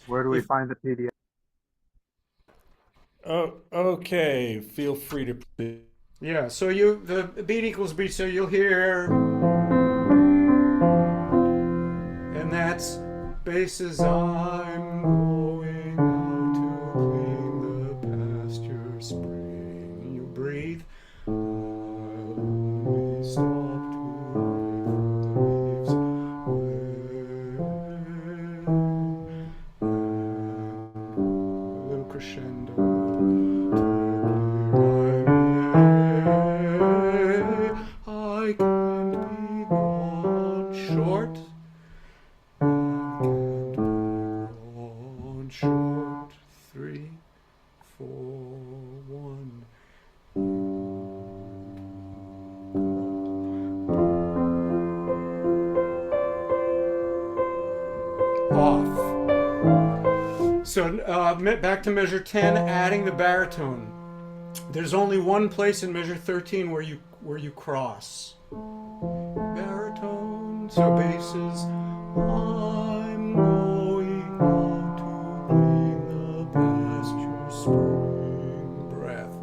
Where do we find the PDF? Oh, okay. Feel free to. Yeah, so the beat equals beat, so you'll hear, and that's basses. I'm going out to clean the pasture spring. You breathe. I'll only stop to wave the leaves away. And a little crescendo. I can't be gone short. I can't be gone short. 3, 4, 1. Off. So back to measure 10, adding the baritone. There's only one place in measure 13 where you cross. Baritone, so basses. I'm going out to clean the pasture spring breath.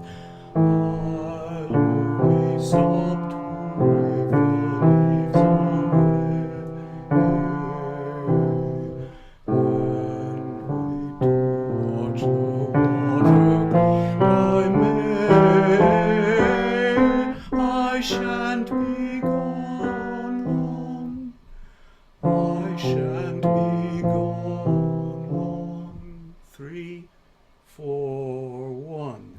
I'll only stop to wave the leaves away and wait to watch the water by May. I shan't be gone long. I shan't be gone long. 3, 4, 1.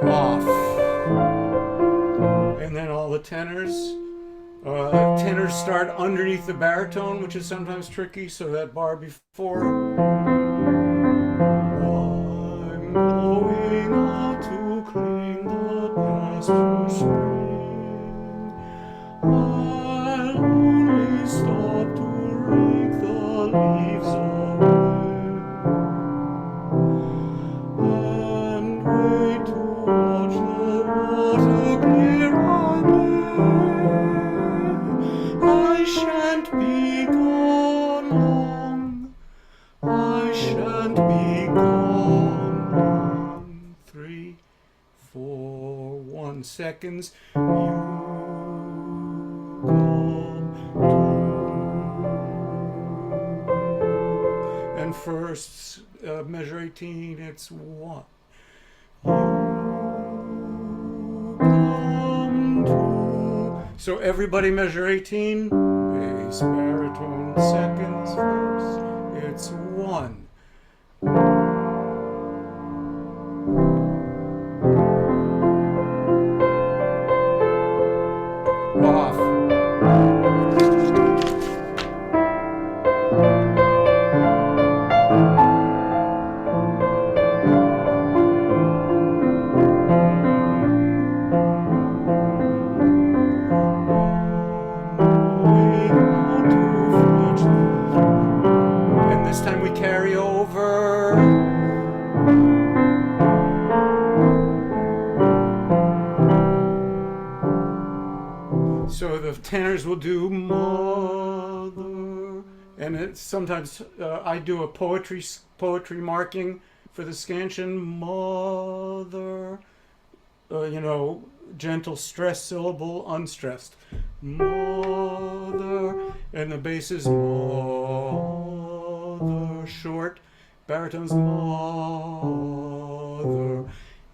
Off. And then all the tenors. Tenors start underneath the baritone, which is sometimes tricky, so that bar before. I'm going out to clean the pasture spring. I'll only stop to rake the leaves away and wait to watch the water clear on me. I shan't be gone long. I shan't be gone long. 3, 4, 1 seconds. You come to. And first, measure 18, it's 1. You come to. So everybody measure 18. Bass, baritone, seconds, first. It's 1. Off. And this time we carry over. So the tenors will do mother, and it's sometimes I do a poetry marking for the scansion. Mother, gentle stress syllable, unstressed. Mother, and the bass is mother, short. Baritone's mother,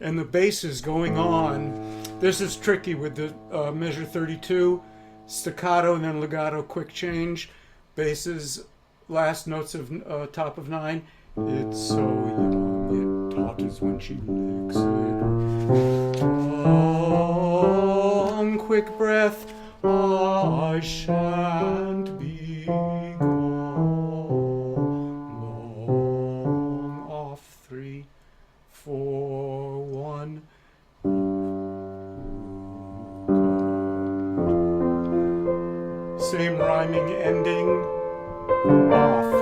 and the bass is going on. This is tricky with the measure 32, staccato and then legato, quick change. Basses, last notes of top of 9. It's so young, it totters when she licks it. Long, quick breath. I shan't be gone long. Off. 3, 4, 1. Same rhyming ending. Off.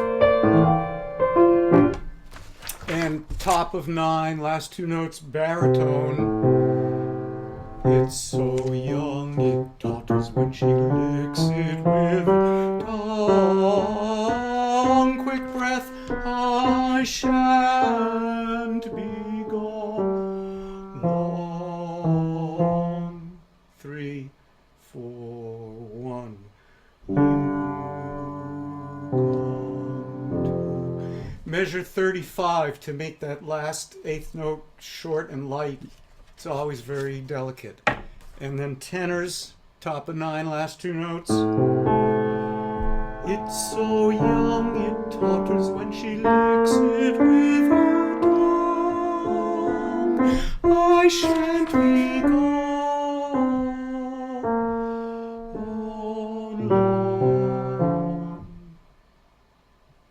And top of 9, last 2 notes, baritone. It's so young. totters when she licks it with tongue. Quick breath, I shan't be gone long. 3, 4, 1. Measure 35 to make that last eighth note short and light. It's always very delicate. And then tenors, top of 9, last 2 notes. It's so young it totters when she licks it with her tongue. I shan't be gone long.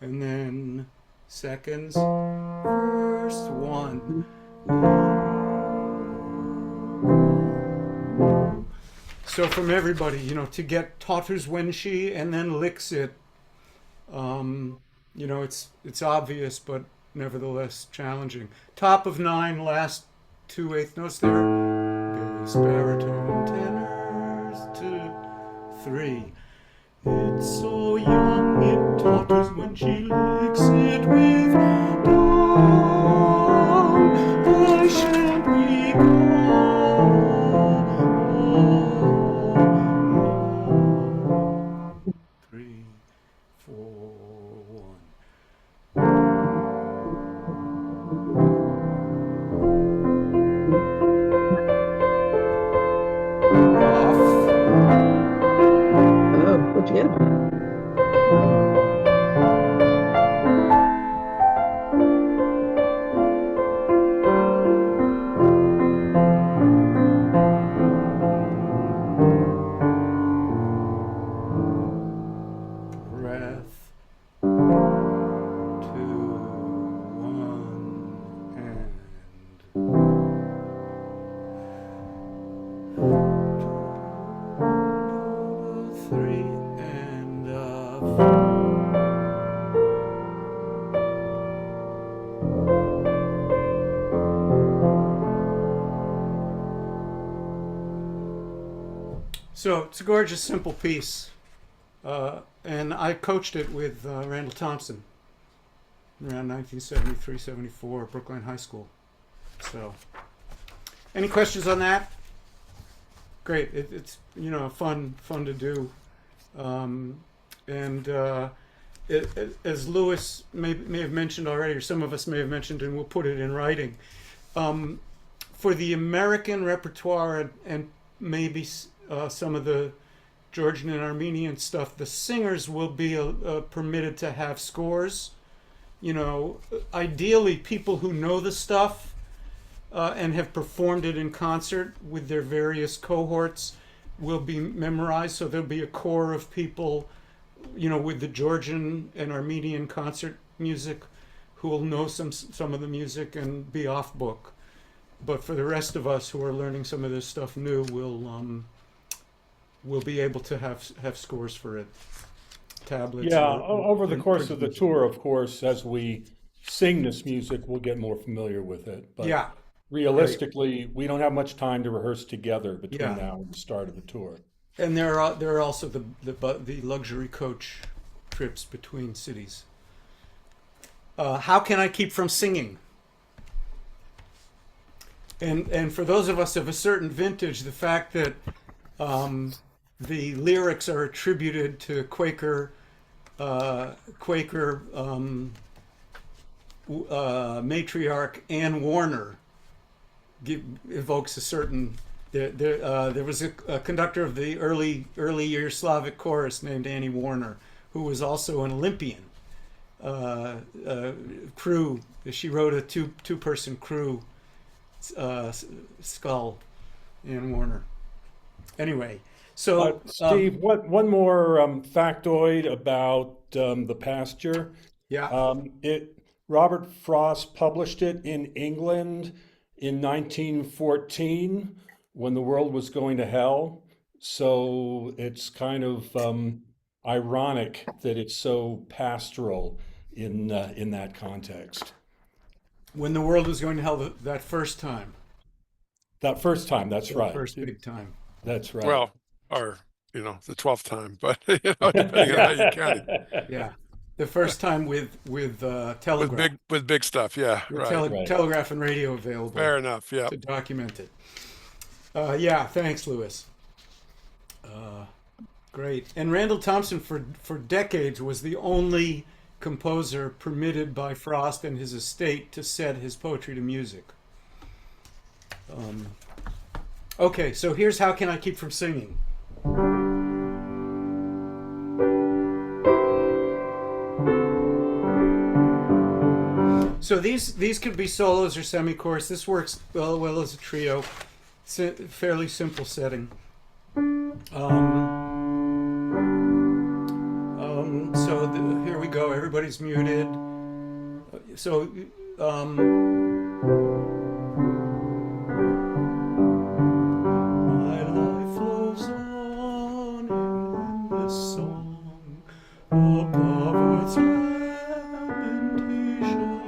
And then seconds, first 1. So from everybody, to get totters when she and then licks it, it's obvious, but nevertheless challenging. Top of 9, last 2 eighth notes there. Bass, baritone, tenors, 2, 3. It's so young it totters when she licks it with tongue. I shan't be gone. 3, 4, 1. Off. Oh, what'd you get? Breath. 2, 1, and 3, and So it's a gorgeous, simple piece. And I coached it with Randall Thompson around 1973, 74, Brookline High School. So, any questions on that? Great. It's fun to do, and as Lewis may have mentioned already, or some of us may have mentioned, and we'll put it in writing. For the American repertoire and maybe some of the Georgian and Armenian stuff, the singers will be permitted to have scores. Ideally, people who know the stuff and have performed it in concert with their various cohorts will be memorized. So there'll be a core of people, with the Georgian and Armenian concert music, who will know some of the music and be off book. But for the rest of us who are learning some of this stuff new, we'll be able to have scores for it, tablets. Yeah, over the course of the tour, of course, as we sing this music, we'll get more familiar with it. But Yeah, realistically, we don't have much time to rehearse together between Yeah. now and the start of the tour. and there are also the luxury coach trips between cities. How can I keep from singing? And for those of us of a certain vintage, the fact that the lyrics are attributed to Quaker matriarch Anne Warner evokes a certain. There was a conductor of the early year Slavic chorus named Annie Warner, who was also an Olympian. Crew. She wrote a two-person crew. Skull, Anne Warner. Anyway, so Steve, one more factoid about the pasture. yeah, Robert Frost published it in England in 1914 when the world was going to hell. So it's kind of ironic that it's so pastoral in that context. when the world was going to hell that first time, That first time, that's the right. first big time. That's right. Well, or the 12th time, but depending on how you count it. Yeah. The first time with telegraph, With big stuff, yeah, with right. Right. telegraph and radio available Fair enough, yeah. to document it. Yeah, thanks, Lewis. Great. And Randall Thompson, for decades, was the only composer permitted by Frost and his estate to set his poetry to music. Okay, so here's How Can I Keep From Singing? So these could be solos or semi-chorus. This works well as a trio. It's a fairly simple setting. Here we go. Everybody's muted. So my life flows on in the song above its lamentation.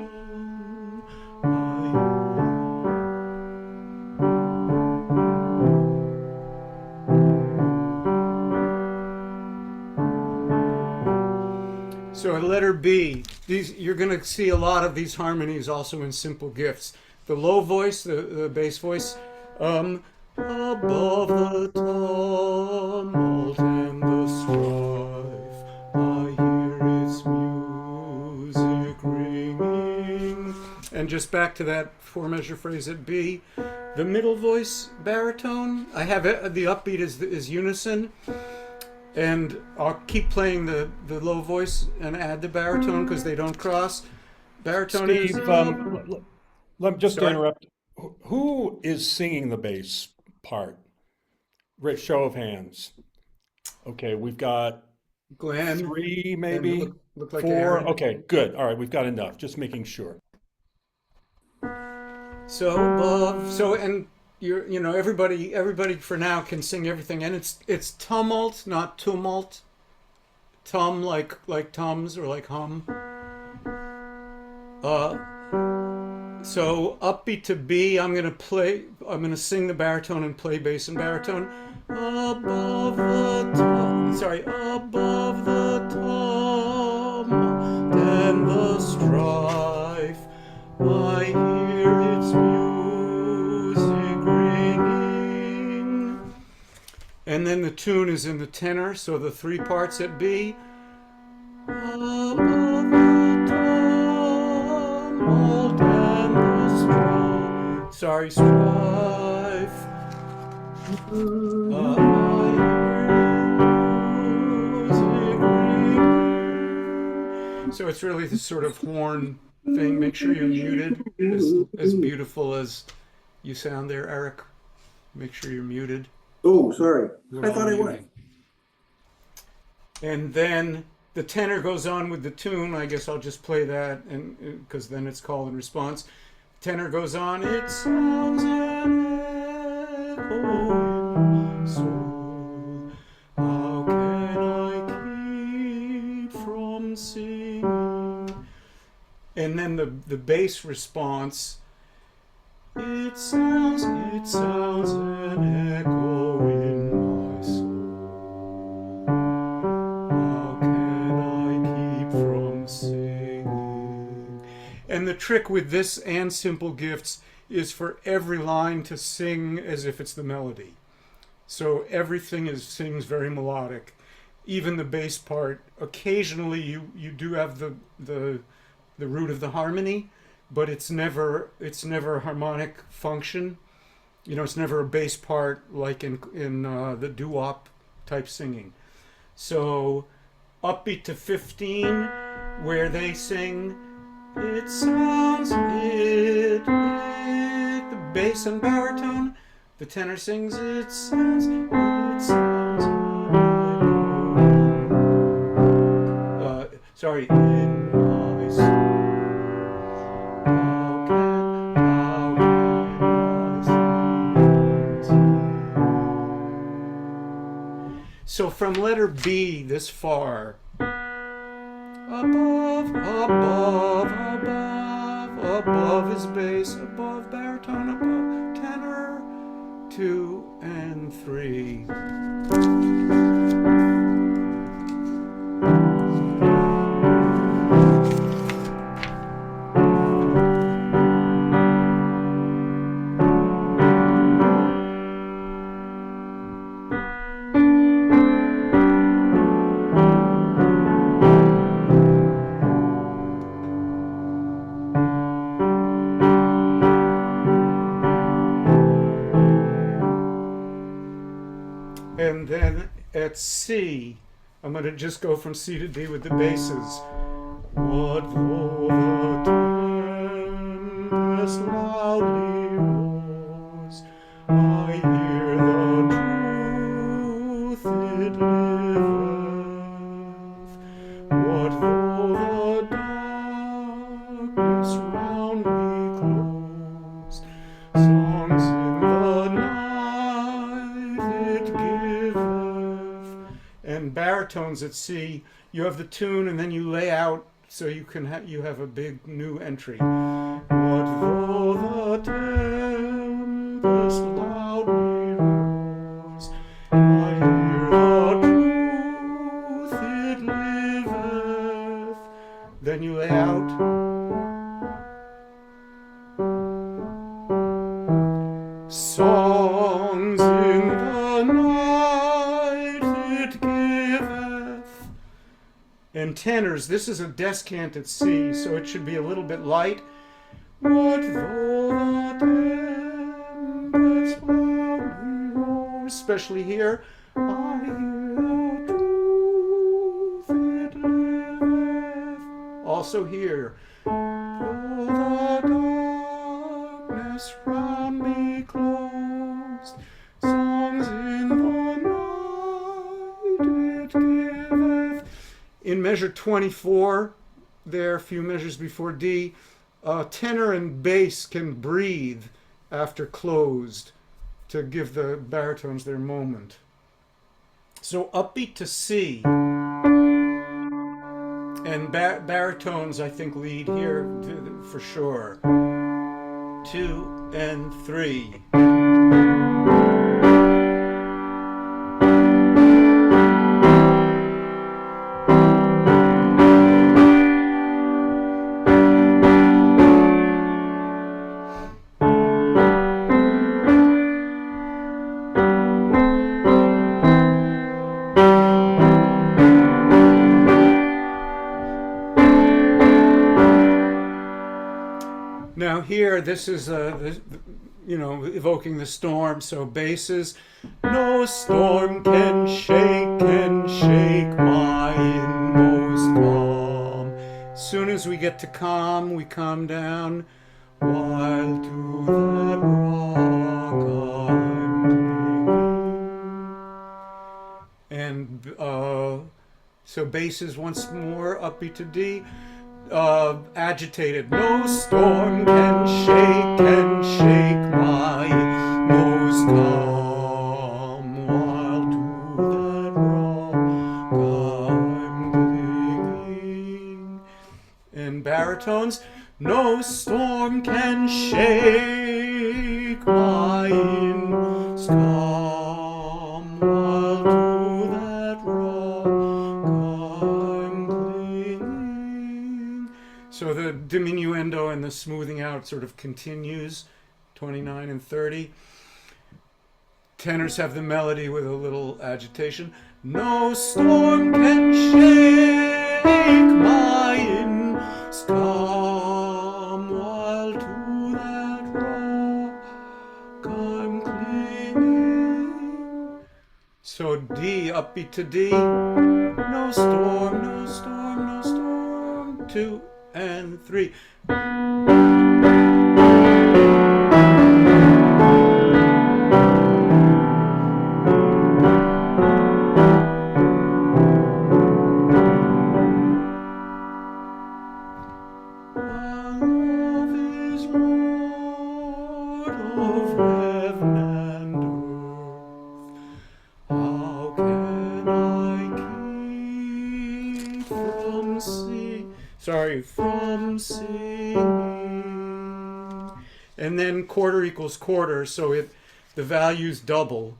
So at letter B, you're going to see a lot of these harmonies also in Simple Gifts. The low voice, the bass voice, above the tumult and the strife, I hear its music ringing. And just back to that four-measure phrase at B, the middle voice baritone. I have it, the upbeat is unison. And I'll keep playing the low voice and add the baritone because they don't cross. Baritone Steve, is... let me just Sorry? interrupt. Who is singing the bass part? Show of hands. Okay, we've got Glenn. three, maybe Look like four. Aaron. Okay, good. All right, we've got enough. Just making sure. And everybody for now can sing everything, and it's tumult, not tumult. Tum like tums or like hum. So upbeat to B, I'm gonna sing the baritone and play bass and baritone. Above the tum and the strife, I hear its music ringing. And then the tune is in the tenor, so the three parts at B. Above the tumult and the strife. Sorry, strife. I hear music ringing. So it's really this sort of horn thing. Make sure you're muted. As beautiful as you sound there, Eric. Make sure you're muted. Oh, sorry. We're I all thought I was. muted. And then the tenor goes on with the tune. I guess I'll just play that, and because then it's call and response. Tenor goes on. It sounds an echo in my soul. How can I keep from singing? And then the bass response. It sounds an echo in my soul. How can I keep from singing? And the trick with this and Simple Gifts is for every line to sing as if it's the melody. So everything sings very melodic. Even the bass part. Occasionally you do have the root of the harmony, but it's never a harmonic function. It's never a bass part like in the doo-wop type singing. So upbeat to 15, where they sing, it sounds the bass and baritone. The tenor sings, it sounds sorry, in my soul. So from letter B this far, above is bass, above baritone, above tenor, 2 and 3. And then at C, I'm going to just go from C to D with the basses. What though the tempest loudly roars, I hear the truth it liveth. What though the darkness round me close, songs in the night it giveth. And baritones at C, you have the tune and then you lay out so you can you have a big new entry. What though the tempest loudly roars, I hear the truth it liveth. Then you lay out. Songs in the night it giveth. And tenors, this is a descant at C, so it should be a little bit light. What though the tempest loudly roars, especially here. I hear the truth it liveth. Also here. Though the darkness round me closed, songs in the night it giveth. In measure 24, there, a few measures before D, tenor and bass can breathe after closed to give the baritones their moment. So upbeat to C, and baritones I think lead here for sure. 2 and 3. Now here, this is evoking the storm. So basses, no storm can shake my inmost calm. As soon as we get to calm, we calm down. While to that rock I'm clinging. And so basses once more, upbeat to D. Agitated. No storm can shake my most calm, while to that rock I'm clinging. And baritones, no storm can shake my most calm, while to that rock I'm clinging. So the diminuendo and the smoothing out sort of continues, 29 and 30. Tenors have the melody with a little agitation. No storm can shake my inmost calm, while to that rock I'm clinging. So D, upbeat to D. No storm, no storm, no storm. 2 and 3. From singing. And then quarter equals quarter, so the values double.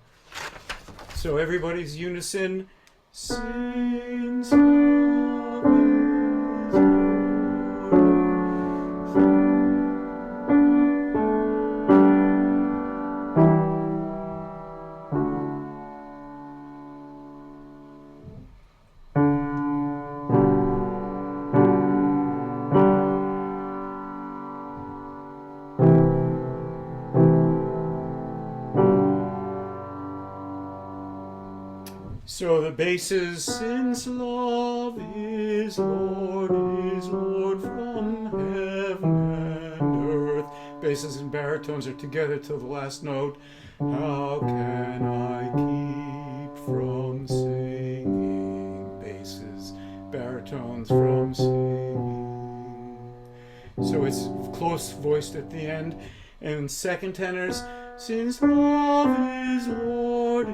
So everybody's unison. Since love is So the bass is, since love is Lord from heaven and earth. Basses and baritones are together till the last note. How can I keep from singing? Basses, baritones from singing. So it's close voiced at the end. And second tenors, since love is Lord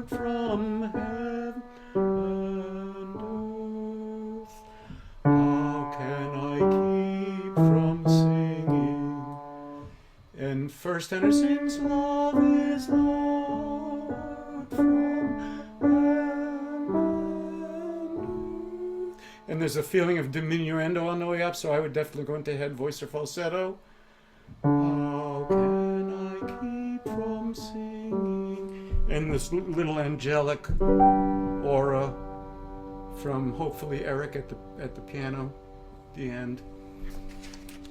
from heaven and earth, how can I keep from singing? And first tenor sings, love is Lord from heaven and earth. And there's a feeling of diminuendo on the way up, so I would definitely go into head voice or falsetto. How can I keep from singing? And this little angelic aura from hopefully Eric at the piano, the end.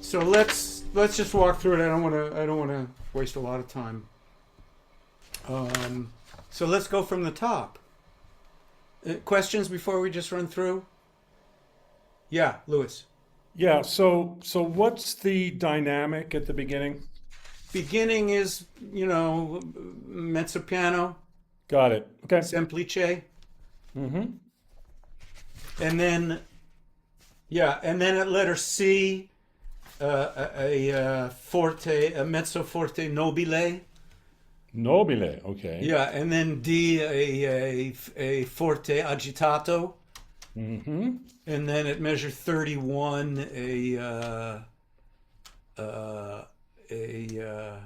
So let's just walk through it. I don't want to waste a lot of time. So let's go from the top. Questions before we just run through? Yeah, Louis. Yeah, so what's the dynamic at the beginning? Beginning is, mezzo piano, Got it. Okay. semplice, Mm-hmm. and then at letter C, a forte, a mezzo forte nobile. Nobile. Okay. Yeah, and then D, a forte agitato. Mm-hmm. And then at measure 31, a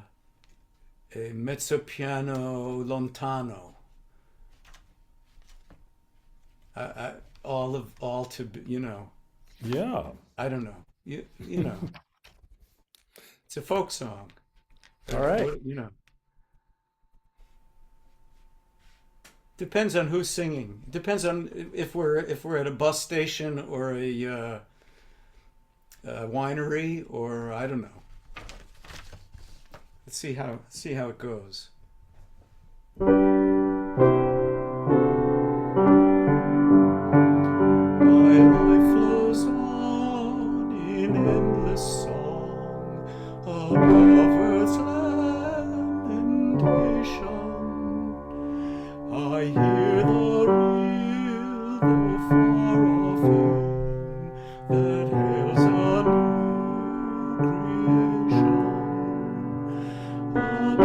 mezzo piano lontano. All to Yeah. I don't know. You know, it's a folk song. All right. Depends on who's singing. Depends on if we're at a bus station or a winery, or I don't know. Let's see how it goes. My life flows on in endless song above earth's lamentation. I hear the real, though far off hymn that hails a new creation. Above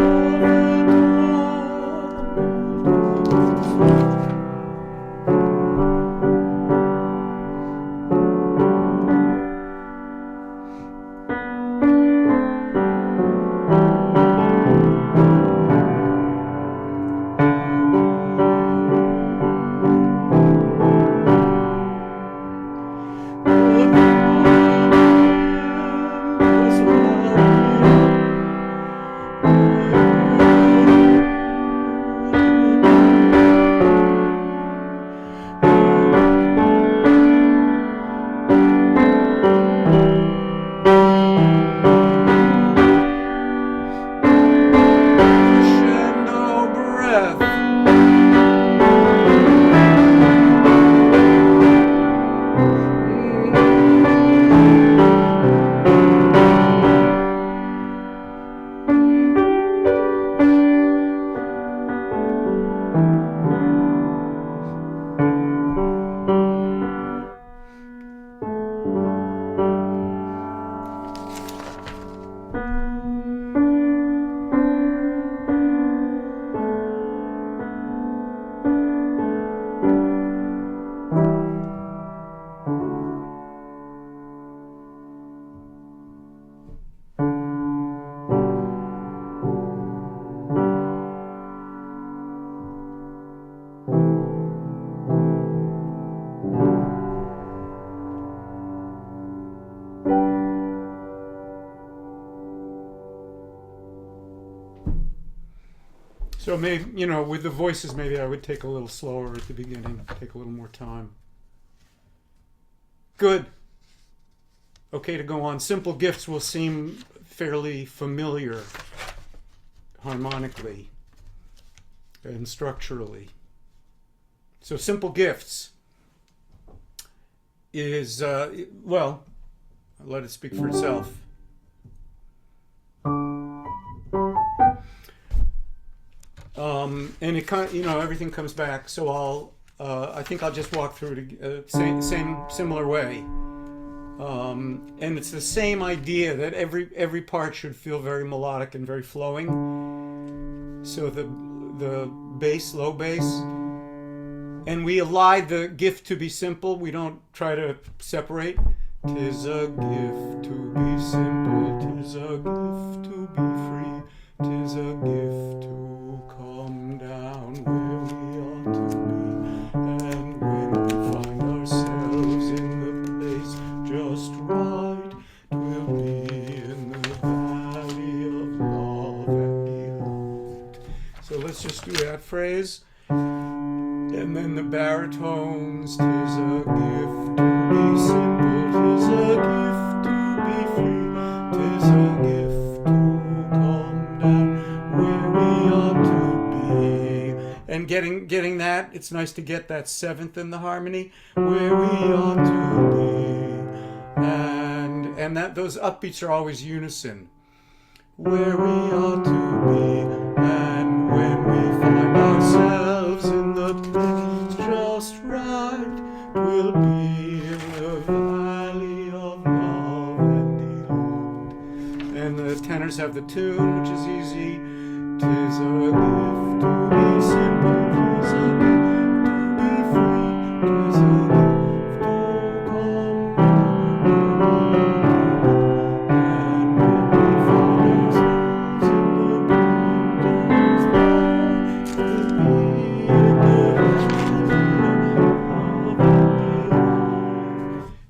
crescendo breath. So maybe, with the voices, maybe I would take a little slower at the beginning, take a little more time. Good. Okay to go on. Simple gifts will seem fairly familiar harmonically and structurally. So simple gifts is, well, I'll let it speak for itself. And it kind, everything comes back. So I think I'll just walk through it same similar way. And it's the same idea that every part should feel very melodic and very flowing. So the bass, low bass, and we allied the gift to be simple. We don't try to separate. 'Tis a gift to be simple. 'Tis a gift to be free. 'Tis a gift to come down where we ought to be. And when we find ourselves in the place just right, 'twill be in the valley of love and delight. So let's just do that phrase. And then the baritones. 'Tis a gift to be simple. 'Tis a gift to be free. 'Tis a gift to come down where we ought to be. And getting that, it's nice to get that seventh in the harmony, where we ought to be. And that those upbeats are always unison. Where we ought to be, and when we find ourselves in the place just right, we'll be in the valley of love and delight. And the tenors have the tune, which is easy. 'Tis a gift to be simple, 'tis a gift to be free, 'tis a gift to come down. And when we find ourselves in the place just right, we'll be in the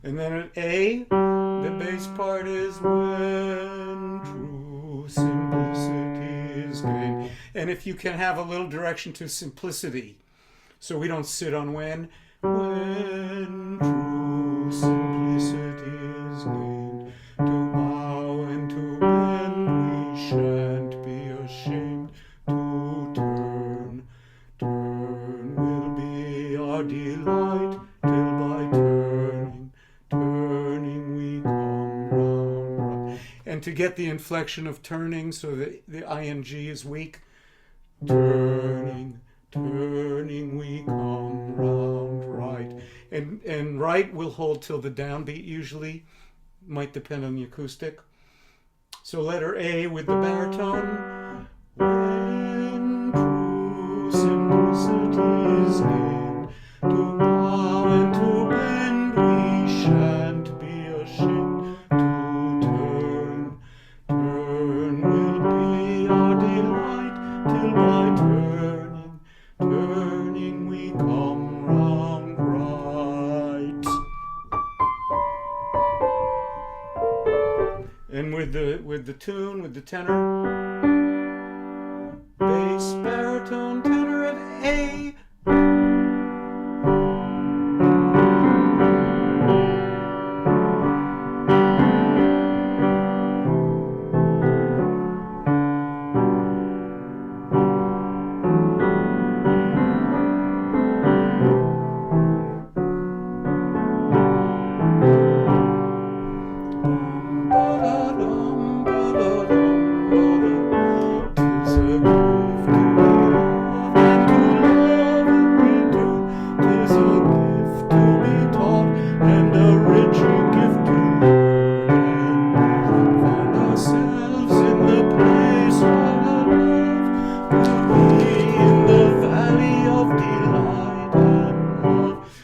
and then at A, the bass part is when true simplicity is gained. And if you can have a little direction to simplicity, so we don't sit on when true simplicity is gained, to bow and to bend, we shan't be ashamed to turn will be our delight, till by turning we come round. And to get the inflection of turning, so that the ing is weak, turning we come round right. And right will hold till the downbeat usually, might depend on the acoustic. So letter A with the baritone. When true simplicity is gained, to bow and to bend, we shan't be ashamed to turn will be our delight, till by turning we come round right. And with the tune, with the tenor, bass, baritone, tenor at A.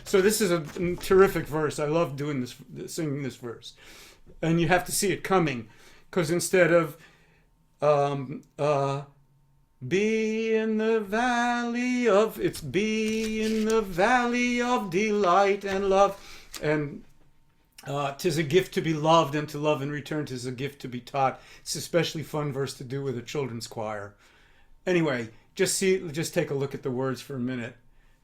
So this is a terrific verse. I love doing this, singing this verse. And you have to see it coming, because instead of be in the valley of, it's be in the valley of delight and love. And 'tis a gift to be loved, and to love in return 'tis a gift to be taught. It's an especially fun verse to do with a children's choir. Anyway, just take a look at the words for a minute.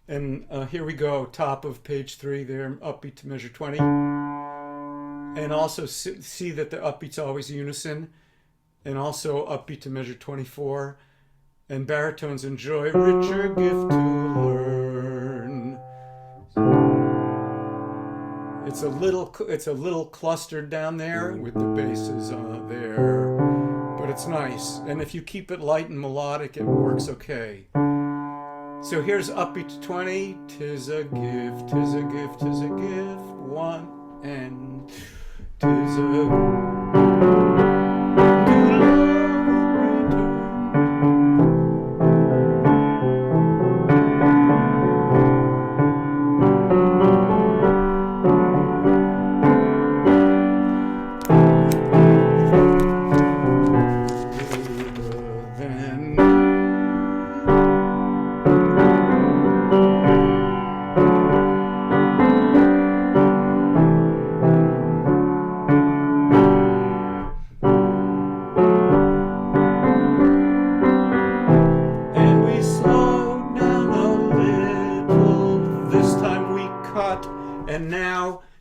And here we go, top of page 3 there, upbeat to measure 20. And also see that the upbeat's always unison. And also upbeat to measure 24. And baritones enjoy richer gift to learn. it's a little clustered down there with the basses there, but it's nice. And if you keep it light and melodic, it works okay. So here's upbeat to 20. 'Tis a gift, 'tis a gift, 'tis a gift. 1 and 'tis a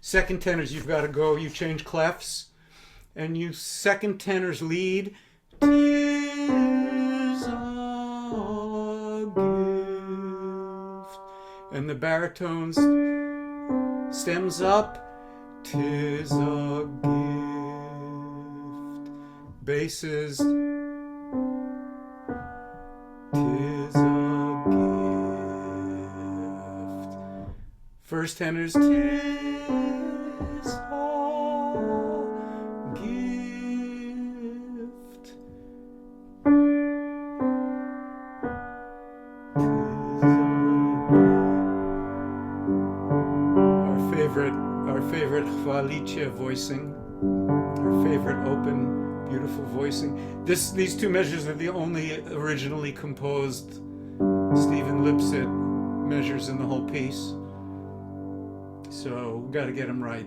second tenors, you've got to go, you change clefs, and you second tenors lead. 'Tis a gift. And the baritones stems up. 'Tis a gift. Basses. 'Tis a gift. First tenors. 'Tis voicing, our favorite open, beautiful voicing. These two measures are the only originally composed Stephen Lipsitt measures in the whole piece. So we got to get them right.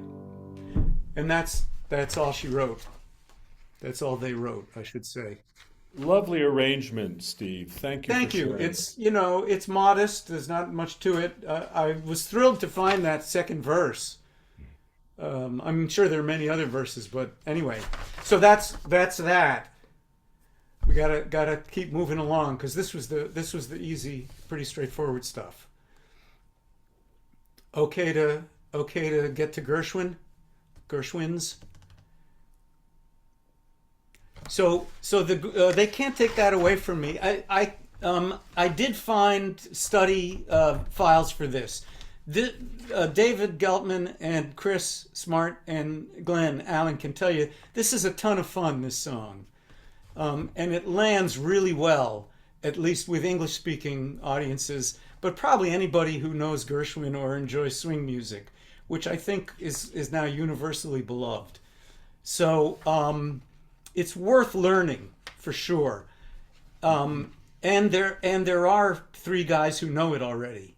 And that's all she wrote. That's all they wrote, I should say. Lovely arrangement, Steve. Thank you. Thank for you. sharing. It's modest. There's not much to it. I was thrilled to find that second verse. I'm sure there are many other verses, but anyway. So that's that. We gotta keep moving along because this was the easy, pretty straightforward stuff. Okay to get to Gershwin's. So they can't take that away from me. I did find study files for this. David Geltman and Chris Smart and Glenn Allen can tell you this is a ton of fun, this song. And it lands really well, at least with English-speaking audiences, but probably anybody who knows Gershwin or enjoys swing music, which I think is now universally beloved. So it's worth learning for sure. And there are 3 guys who know it already.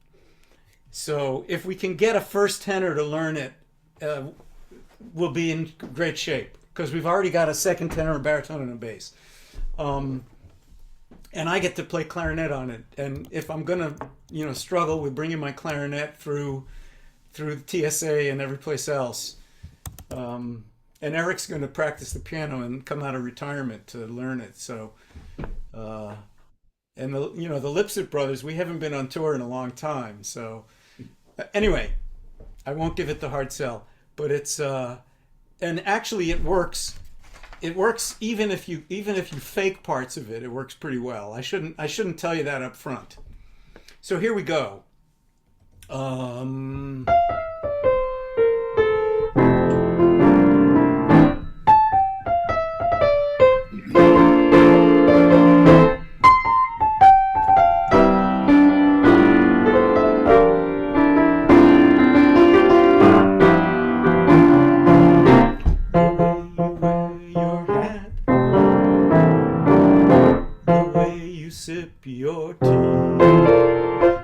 So if we can get a first tenor to learn it, we'll be in great shape because we've already got a second tenor, a baritone, and a bass. And I get to play clarinet on it. And if I'm gonna, struggle with bringing my clarinet through the TSA and every place else, and Eric's going to practice the piano and come out of retirement to learn it. So, and the Lipsitt brothers, we haven't been on tour in a long time, so. Anyway, I won't give it the hard sell, but it's and actually it works. It works even if you fake parts of it. It works pretty well. I shouldn't tell you that up front. So here we go.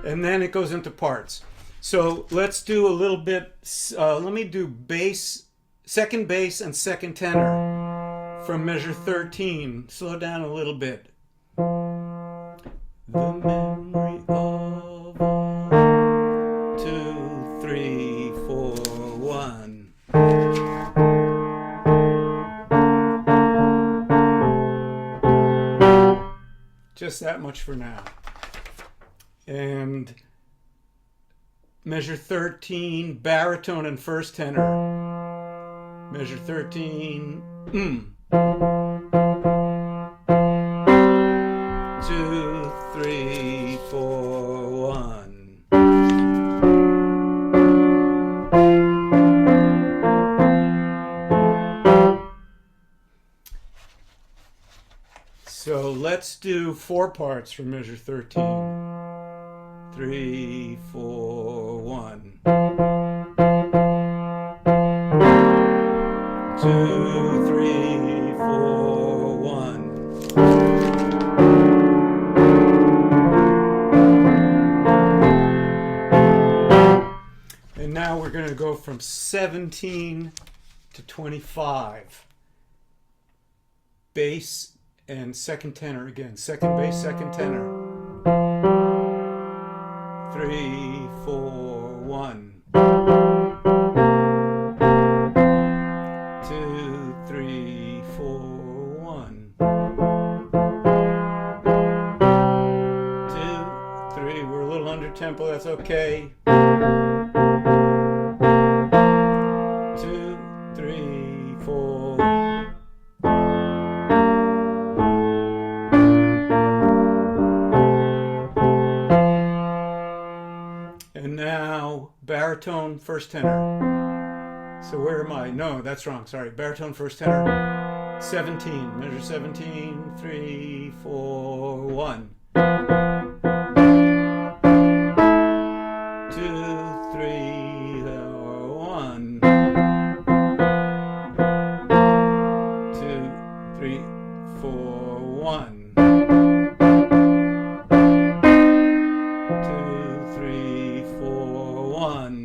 And then it goes into parts. So let's do a little bit. Let me do bass, second bass, and second tenor from measure 13. Slow down a little bit. The memory of 2, 3, 4, 1. Just that much for now. And measure 13, baritone and first tenor. Measure 13. 2, 3, 4, 1. So let's do 4 parts for measure 13. 3, 4, 1. 2, 3, 4, 1. And now we're going to go from 17 to 25. Bass and second tenor again. Second bass, second tenor. 3, 4, 1. 2, 3, 4, 1. 2, 3. We're a little under tempo, that's okay. 2, 3, 4. And now baritone first tenor. So where am I? No, that's wrong. Sorry. Baritone first tenor. 17. Measure 17. 3, 4, 1. 2, 3, 1. 2, 3, 4, 1. 2, 3, 4, 1.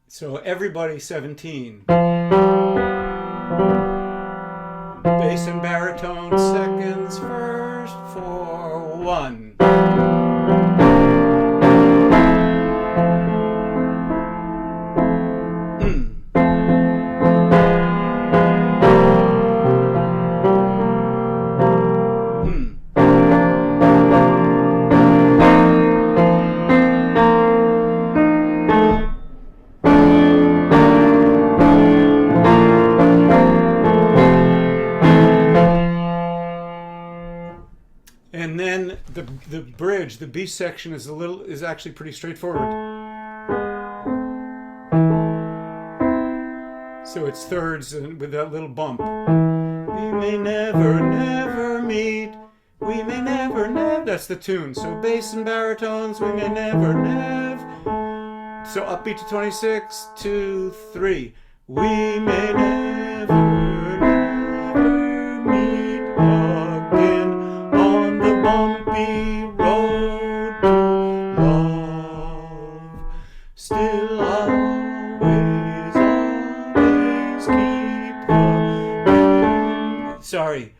So everybody 17. Bass and baritone seconds first for 1. And then the bridge, the B section is actually pretty straightforward. So it's thirds and with that little bump. We may never, never meet. We may never, never. That's the tune. So bass and baritones, we may never, never. So upbeat to 26, 2, 3. We may never, never meet again on the bumpy road to love. Still always, always keep the sorry.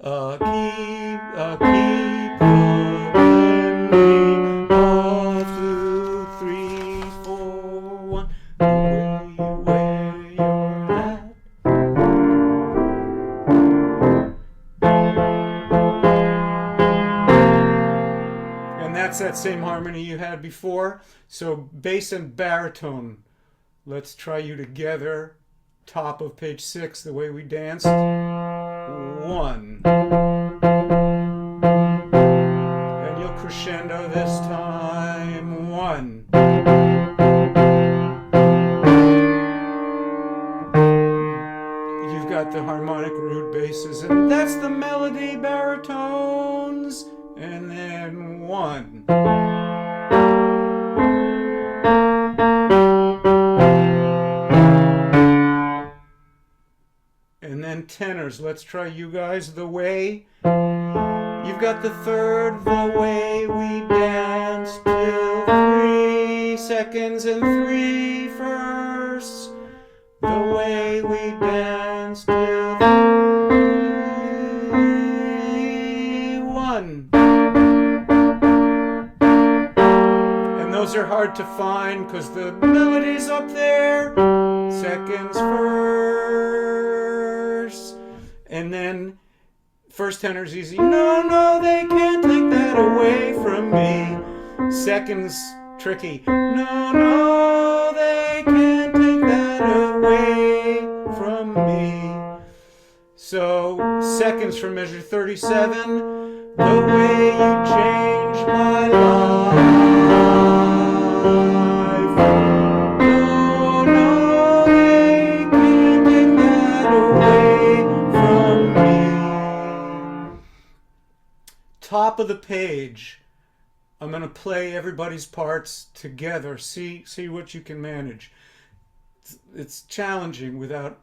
Keep the memory of 2, 3, 4, 1. The way you wear your hat. And that's that same harmony you had before. So bass and baritone. Let's try you together. Top of page 6, the way we danced. 1. And you'll crescendo this time. 1. You've got the harmonic root basses, and that's the melody baritones. And then 1. And then tenors. Let's try you guys. The way. You've got the third. The way we dance till 3 seconds and 3 firsts. The way we dance till 3, 1. And those are hard to find because the melody's up there. Seconds first. And then first tenor's easy. No, no, they can't take that away from me. Second's tricky. No, no, they can't take that away from me. So seconds from measure 37. The way you changed my life. No, no, they can't take that away from me. Top of the page. I'm going to play everybody's parts together. See what you can manage. It's challenging without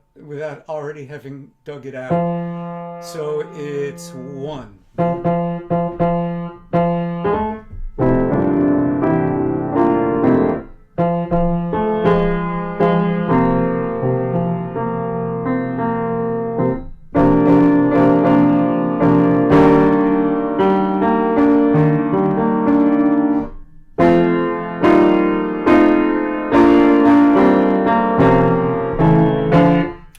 already having dug it out. So it's 1.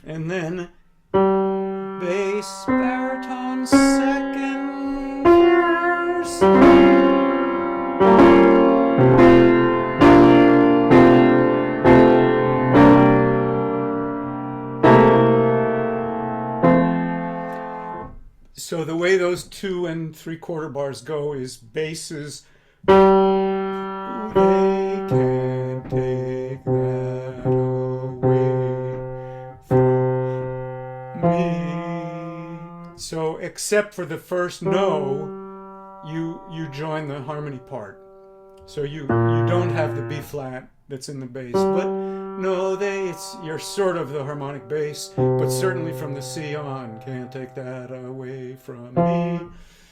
And then bass, baritone, second verse. So the way those 2 3/4 bars go is basses. They can't take that away from me. So except for the first no, you join the harmony part. So you don't have the B flat that's in the bass, but no, you're sort of the harmonic bass, but certainly from the C on, can't take that away from me.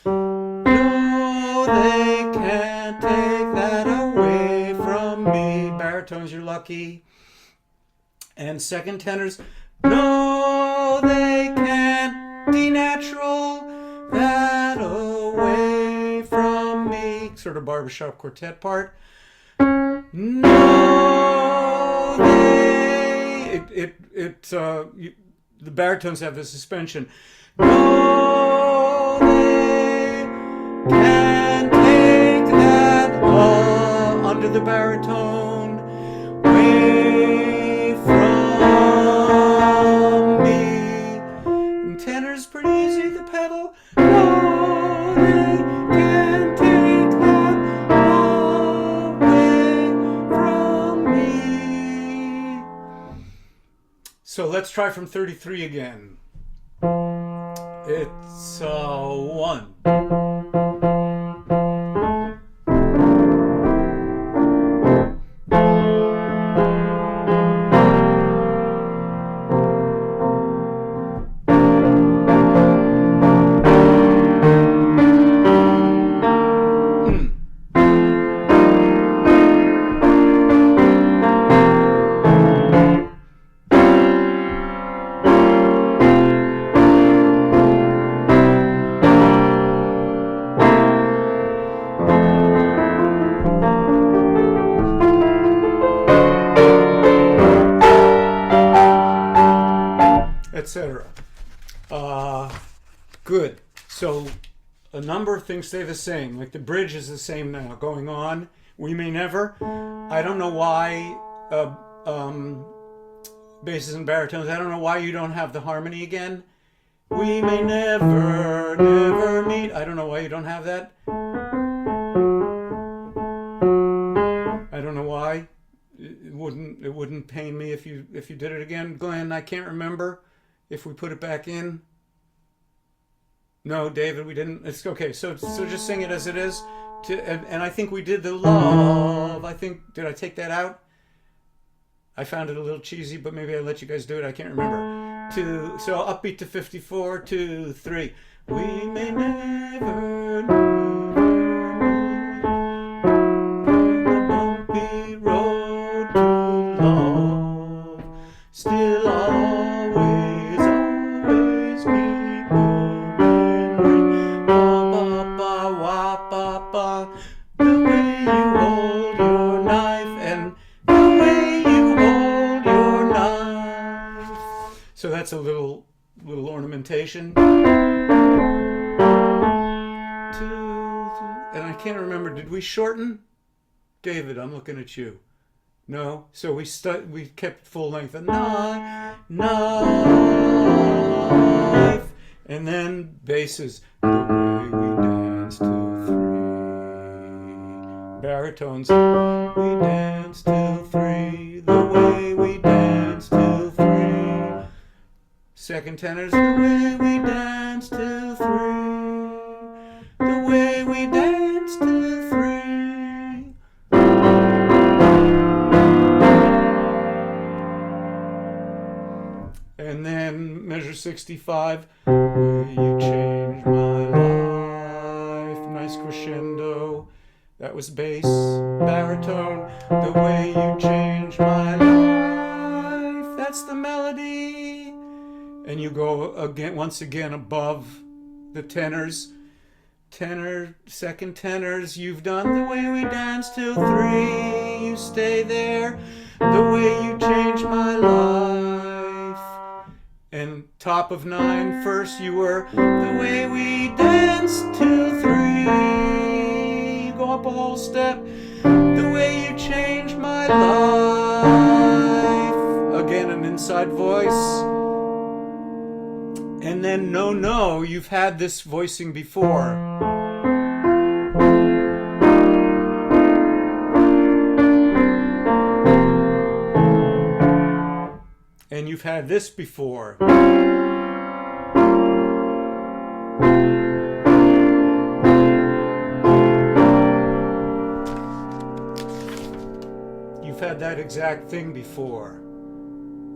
No, they can't take that away from me. Baritones, you're lucky. And second tenors, no, they can't D natural that away from me. Sort of barbershop quartet part. No, the baritones have the suspension. No, they can't take that under the baritone away from me. And tenor's pretty easy, the pedal. No, they can't take that away from me. So let's try from 33 again. It's 1. Etc. Good. So a number of things stay the same. Like the bridge is the same now. Going on, we may never. I don't know why basses and baritones. I don't know why you don't have the harmony again. We may never, never meet. I don't know why you don't have that. I don't know why. It wouldn't pain me if you did it again, Glenn. I can't remember if we put it back in. No, David, we didn't. It's okay. So just sing it as it is. And I think we did the love. Did I take that out? I found it a little cheesy, but maybe I let you guys do it. I can't remember. So upbeat to 54, 2, 3. We may never, never meet on the bumpy road to love. Still always, always keep moving. Ba ba ba wa ba ba. The way you hold your knife and the way you hold your knife. So that's a little ornamentation. 2, 3, and I can't remember, did we shorten? David, I'm looking at you. No? So we kept full length. Knife. And then basses. The way we dance till 3. Baritones. We dance till 3. The way we dance till 3. Second tenors. The way we dance till 3. The way we dance till 3. And then measure 65. Will you change my life? Nice crescendo. That was bass. Baritone. The way you change my life. That's the melody. And you go again, once again above the tenors. Tenor, second tenors. You've done the way we dance till 3. You stay there. The way you change my life. And top of 9, first you were the way we dance till 3. You go up a whole step. The way you changed my life. Again, an inside voice. And then no, you've had this voicing before. And you've had this before. You've had that exact thing before.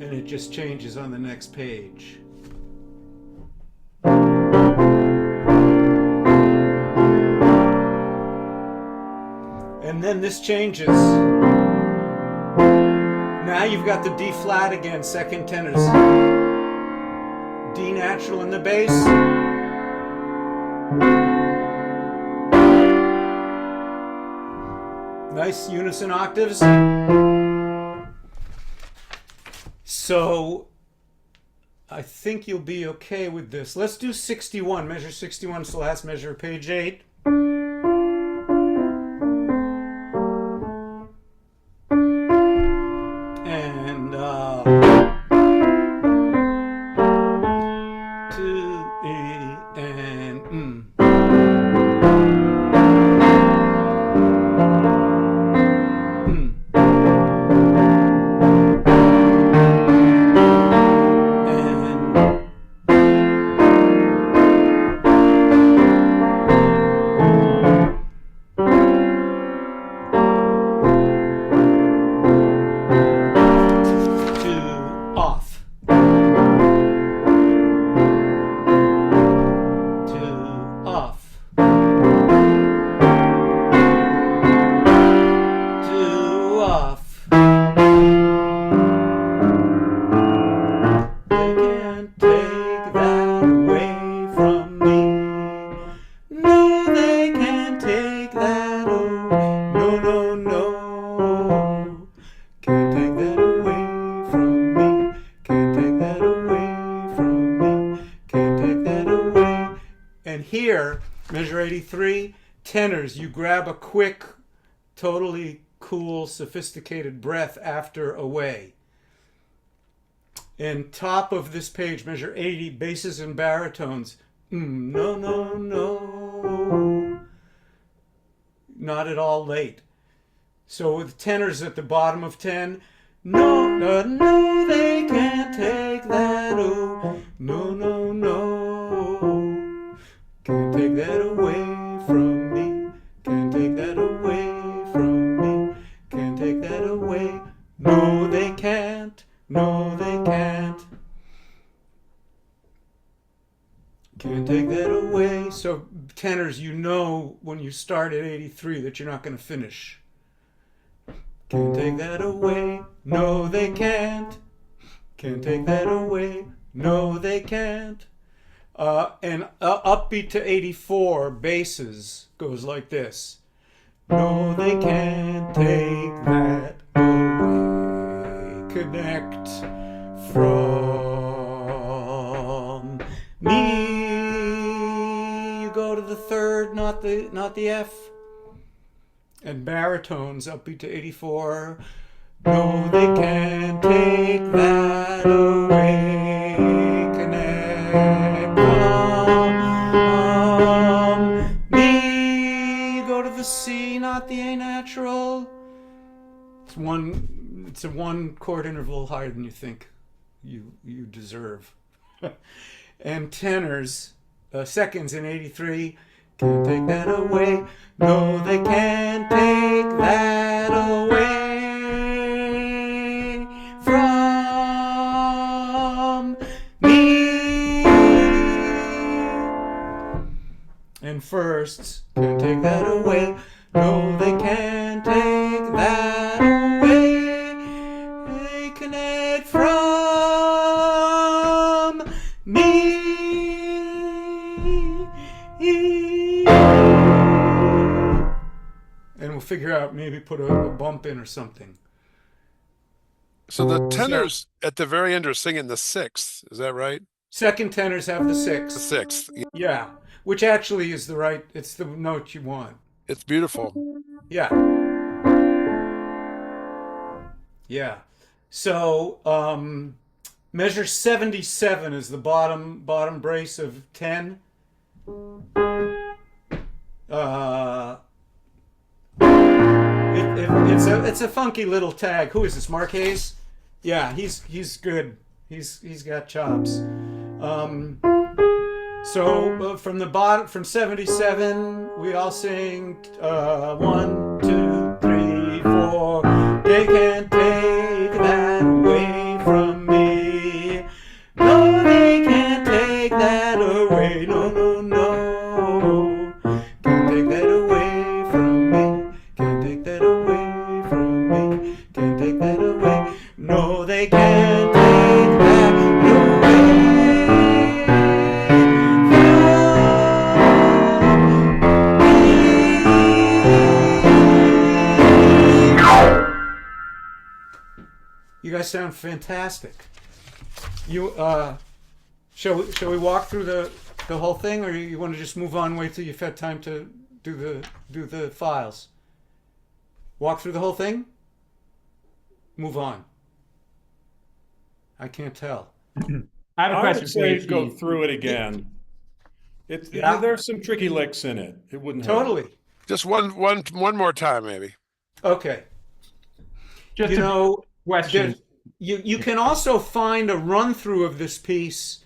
And it just changes on the next page. And then this changes. Now you've got the D flat again, second tenors. D natural in the bass. Nice unison octaves. So I think you'll be okay with this. Let's do 61. Measure 61 is the last measure of page 8. Measure 83, tenors. You grab a quick, totally cool, sophisticated breath after away. And top of this page, measure 80, basses and baritones. No, no, no. Not at all late. So with tenors at the bottom of 10, no, no, no, they can't take that, oh, no, no, no. Can't take that away from me. Can't take that away from me. Can't take that away. No, they can't. No, they can't. Can't take that away. So tenors, you know when you start at 83 that you're not going to finish. Can't take that away. No, they can't. Can't take that away. No, they can't. And upbeat to 84, basses, goes like this. No, they can't take that away. Connect from not the F. And baritones upbeat to 84. No, they can't take that away. Connect from me. Go to the C, not the A natural. It's a one chord interval higher than you think you deserve. And tenors, seconds in 83. Can't take that away. No, they can't take that away from me. And firsts, can't take that away. No, they can't take that away. They connect from me. And we'll figure out, maybe put a bump in or something. So the tenors at the very end are singing the sixth. Is that right? Second tenors have the The sixth. sixth. Yeah, which actually is it's the note you want. It's beautiful. Yeah. Yeah. So measure 77 is the bottom brace of 10. It's a funky little tag. Who is this? Mark Hayes? Yeah, he's good. He's got chops. So from the bottom, from 77, we all sing 1, 2, 3, 4. They can't take that away from me. No, they can't take that away. No, no, no. Can't take that away from me. Can't take that away from me. Can't take that away. No, they can't take that away. You guys sound fantastic. You shall we walk through the whole thing, or you want to just move on, wait till you've had time to do the files? Walk through the whole thing? Move on. I can't tell. I have a I question would for you, say go Steve. through it again. Yeah. There's some tricky licks in it. It wouldn't hurt. Totally. Just one more time, maybe. Okay. Just You a know, question. you can also find a run through of this piece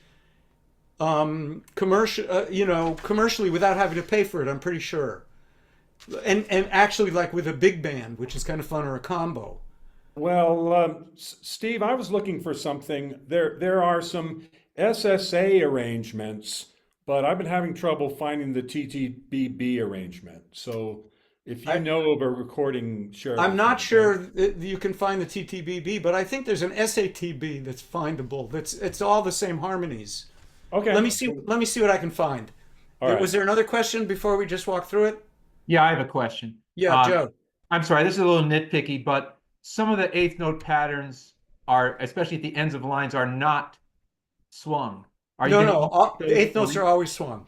commercially without having to pay for it, I'm pretty sure. And actually, like with a big band, which is kind of fun, or a combo. Well, Steve, I was looking for something. There are some SSA arrangements, but I've been having trouble finding the TTBB arrangement. So if you know of a recording, share. I'm not sure that you can find the TTBB, but I think there's an SATB that's findable. It's all the same harmonies. Okay. Let me see what I can find. All right. Was there another question before we just walk through it? Yeah, I have a question. Yeah, Joe. I'm sorry, this is a little nitpicky, but some of the eighth note patterns are, especially at the ends of lines, are not swung. Are you No, gonna no. use The eighth those notes for- are always swung.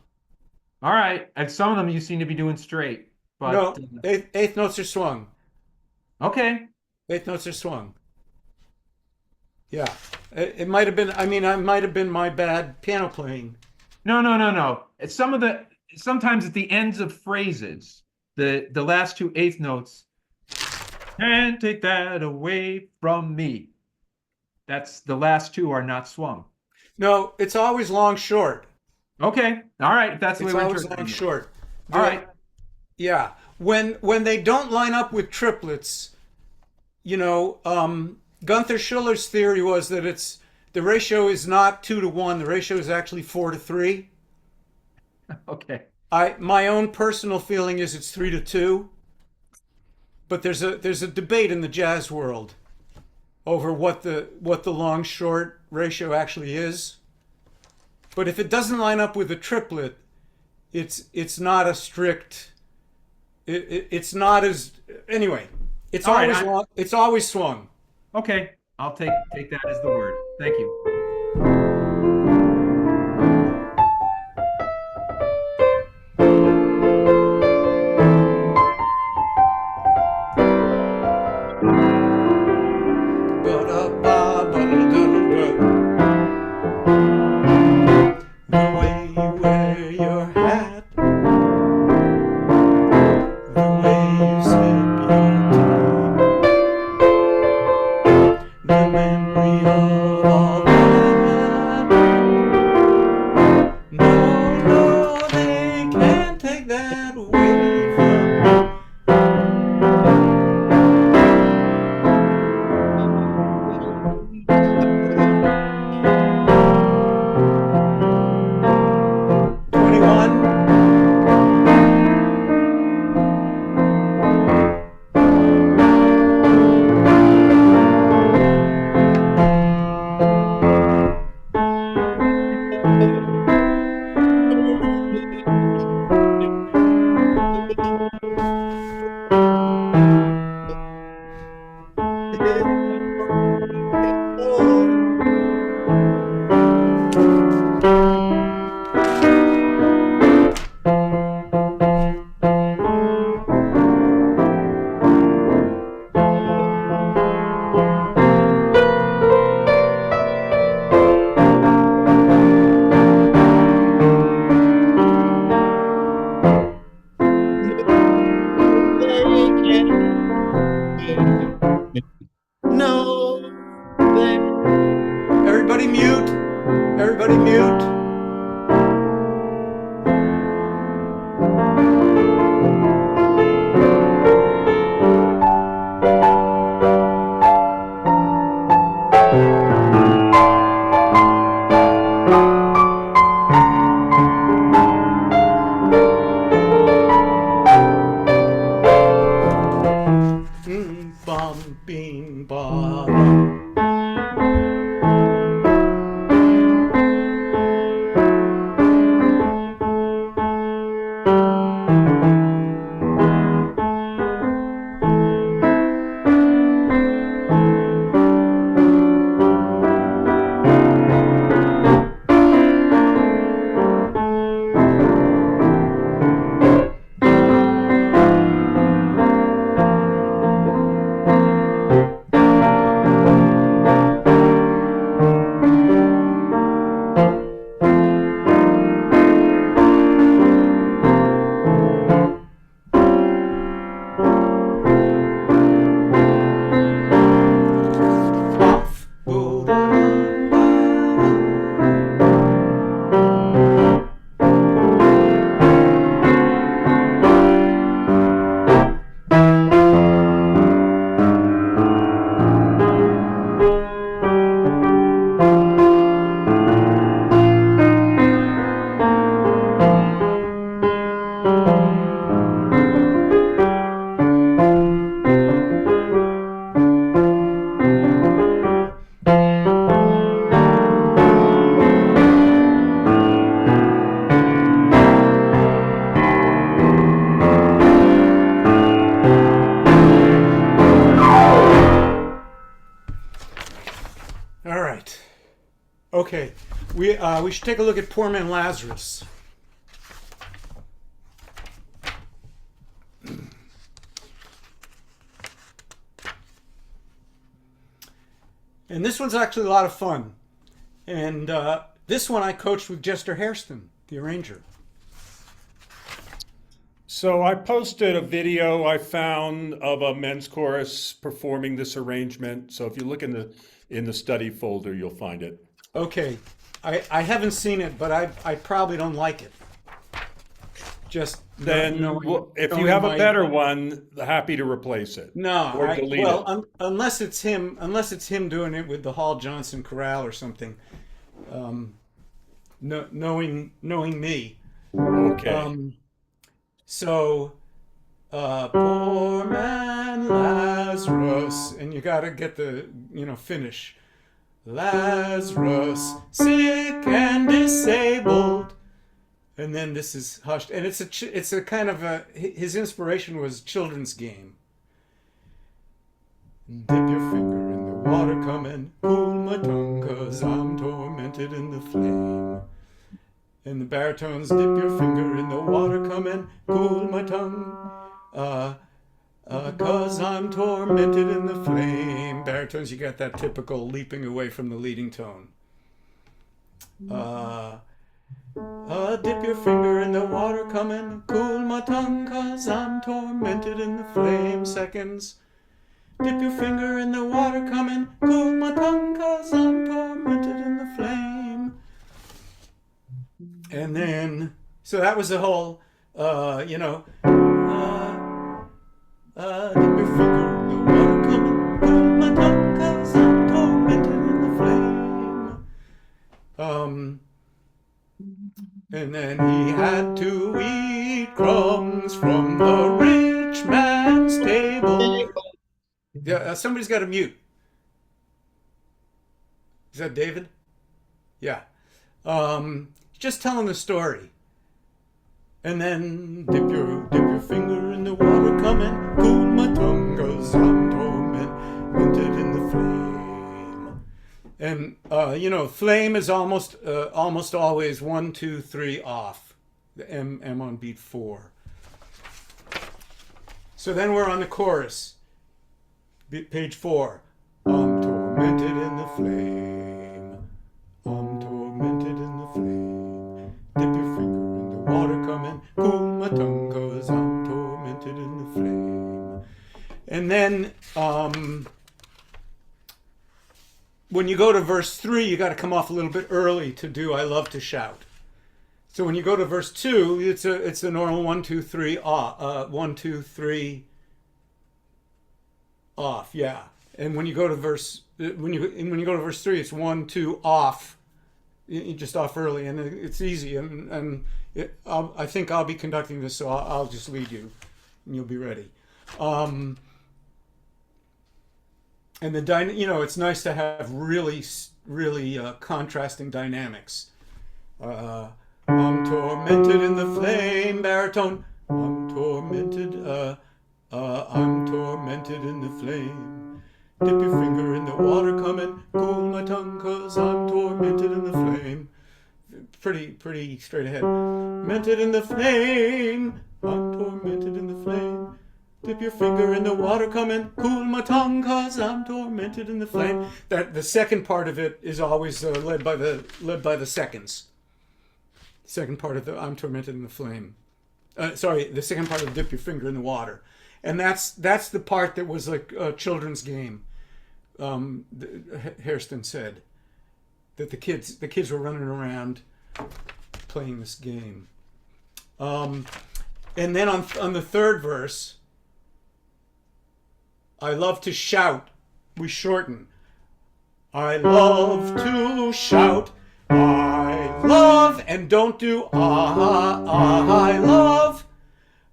All right, and some of them you seem to be doing straight. But No, eighth notes are swung. okay, Eighth notes are swung. Yeah, it might have been. I mean, I might have been my bad piano playing. no. It's sometimes at the ends of phrases, the last two eighth notes, and take that away from me. That's the last two are not swung. No, it's always long short. Okay, all right, if that's the It's way we're always long interpreting it. short. All right. Yeah, when they don't line up with triplets, Gunther Schiller's theory was that the ratio is not 2 to 1. The ratio is actually 4 to 3. Okay. My own personal feeling is it's 3 to 2. But there's a debate in the jazz world over what the long short ratio actually is. But if it doesn't line up with a triplet, it's not a strict. It's not as anyway. It's All right, always long, it's always swung. Okay, I'll take that as the word. Thank you. that away from me. 21. They can no, they Everybody mute. Everybody mute. Bum, bing, bum. Off. All right. Okay. We should take a look at Poor Man Lazarus. And this one's actually a lot of fun. And this one I coached with Jester Hairston, the arranger. So I posted a video I found of a men's chorus performing this arrangement. So if you look in the study folder, you'll find it. Okay. I haven't seen it, but I probably don't like it. Just Then knowing- if you knowing have a my- better one, happy to replace it. No, or delete well, it. unless it's him doing it with the Hall Johnson chorale or something. Knowing me. Okay. So, poor man Lazarus, and you got to get the finish. Lazarus, sick and disabled. And then this is hushed, and it's a kind of his inspiration was children's game. Dip your finger in the water, come and cool my tongue, 'cause I'm tormented in the flame. And the baritones, dip your finger in the water, come and cool my tongue, 'cause I'm tormented in the flame. Baritones, you got that typical leaping away from the leading tone. Dip your finger in the water, come and cool my tongue, 'cause I'm tormented in the flame. Seconds. Dip your finger in the water, come and cool my tongue, 'cause I'm tormented in the flame. And then, so that was the whole you know, dip your finger in the water, come and cool my tongue, 'cause I'm tormented in the flame. And then he had to eat crumbs from the rich man's table. Yeah, somebody's got to mute. Is that David? Yeah. Just telling the story. And then dip your finger in the water, come and cool my tongue, 'cause I'm tormented in the flame. And you know, flame is almost always 1, 2, 3 off. The M on beat 4. So then we're on the chorus. Page 4. I'm tormented in the flame. I'm tormented in the flame. Dip your finger in the water, come and cool my tongue, 'cause I'm tormented in the flame. And then when you go to verse 3, you got to come off a little bit early to do I love to shout. So when you go to verse 2, it's a normal 1, 2, 3 off, 1, 2, 3 off, yeah. And when you go to verse 3, it's 1, 2 off. You just off early, and it's easy. And I think I'll be conducting this, so I'll just lead you, and you'll be ready. And it's nice to have really contrasting dynamics. I'm tormented in the flame, baritone. I'm tormented in the flame. Dip your finger in the water, come and cool my tongue, 'cause I'm tormented in the flame. Pretty straight ahead. Tormented in the flame. I'm tormented in the flame. Dip your finger in the water, come and cool my tongue, 'cause I'm tormented in the flame. That the second part of it is always led by the seconds. Second part of the I'm tormented in the flame. The second part of dip your finger in the water, and that's the part that was like a children's game. Hairston said that the kids were running around playing this game. And then on the third verse, I love to shout. We shorten. I love to shout. I love, and don't do I love.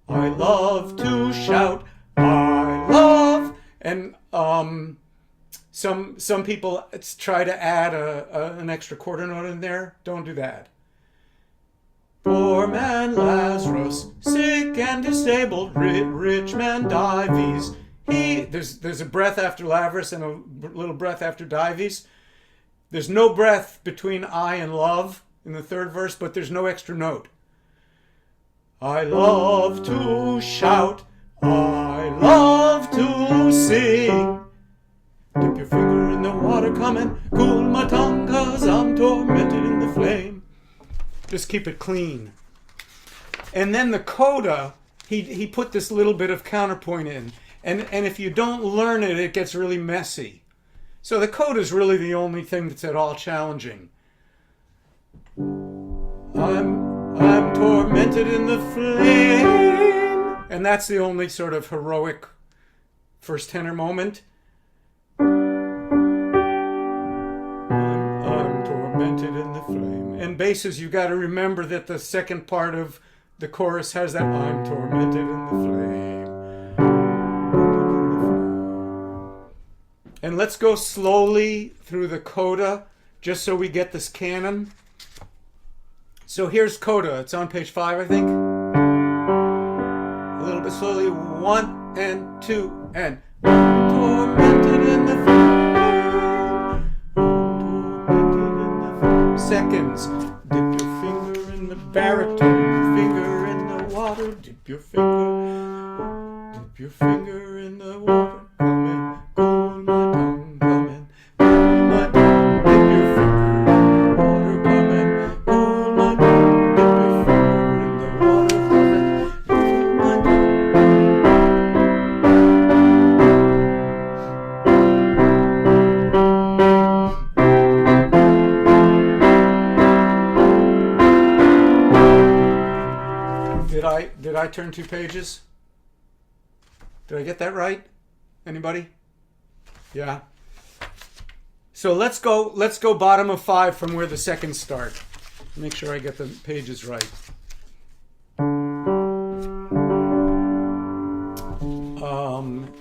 I love to shout. I love, and some people try to add an extra quarter note in there. Don't do that. Poor man Lazarus, sick and disabled, rich man Dives. There's a breath after Lazarus and a little breath after Dives. There's no breath between I and love in the third verse, but there's no extra note. I love to shout. I love to sing. Dip your finger in the water, come and cool my tongue, 'cause I'm tormented in the flame. Just keep it clean. And then the coda, he put this little bit of counterpoint in. And if you don't learn it, it gets really messy. So the coda is really the only thing that's at all challenging. I'm tormented in the flame. And that's the only sort of heroic first tenor moment. I'm tormented in the flame. And basses, you've got to remember that the second part of the chorus has that I'm tormented in the flame. And let's go slowly through the coda, just so we get this canon. So here's coda. It's on page 5, I think. A little bit slowly. 1 and 2 and tormented in the flame. Tormented in the flame. Seconds. Dip your finger in the baritone. Finger in the water. Dip your finger. Dip your finger in the water. Come and cool my tongue. Come and cool my tongue. Dip your finger in the water. Come and cool my tongue. Dip your finger in the water. Come and cool my tongue. Did I turn 2 pages? Did I get that right? Anybody? Yeah. So let's go bottom of 5 from where the seconds start. Make sure I get the pages right.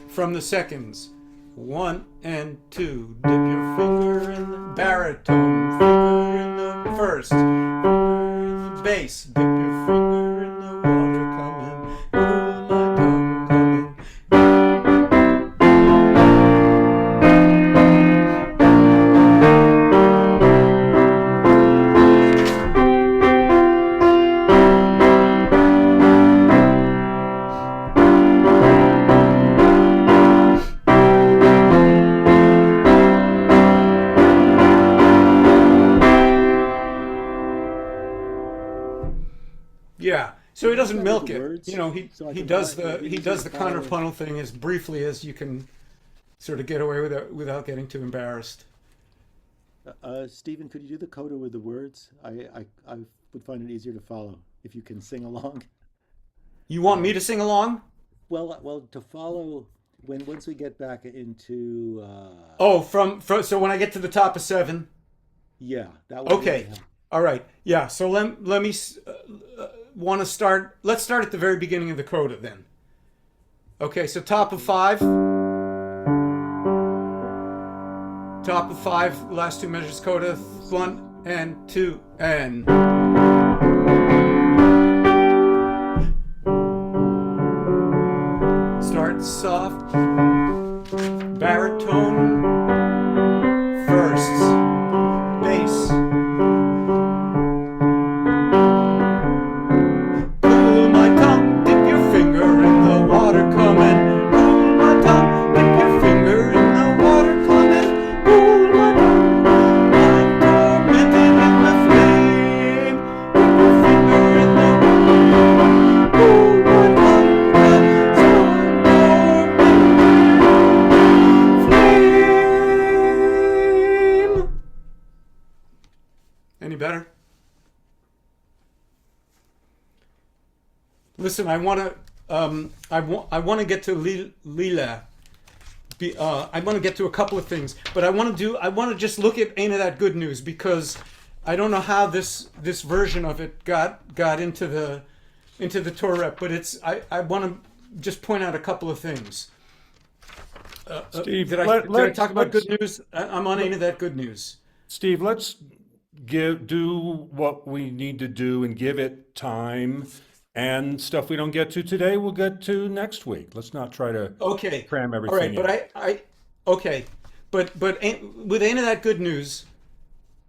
From the seconds. 1 and 2. Dip your finger in the baritone, finger in the first, finger in the bass. Dip your finger in the water, coming, cool my tongue, coming. Yeah. So he doesn't milk it. words, You know, he so I he can does follow- the he does the follow- counterpuntal thing as briefly as you can sort of get away with it without getting too embarrassed. Stephen, could you do the coda with the words? I would find it easier to follow if you can sing along. You want me to sing along? Well, to follow once we get back into Oh, from so when I get to the top of 7. yeah, that would Okay. really help. All right. Yeah. So let me want to start. Let's start at the very beginning of the coda then. Okay. So top of 5. Top of 5. Last 2 measures coda. 1 and 2 and. Start soft. Baritone. Firsts. Bass. Cool my tongue, dip your finger in the water, coming. Cool my tongue, dip your finger in the water, coming. Cool my tongue, I'm tormented in the flame. Dip your finger in the water. Cool my tongue, that's I'm tormented in the flame. Any better? Listen, I want to get to Lila. I want to get to a couple of things, but I want to just look at Ain't-a That Good News, because I don't know how this version of it got into the tour rep, but I want to just point out a couple of things. Steve, did I talk about good news? I'm on Ain't-a That Good News. Steve, let's do what we need to do and give it time. And stuff we don't get to today, we'll get to next week. Let's not try to Okay. cram All everything right, in. but okay, but with Ain't That Good News,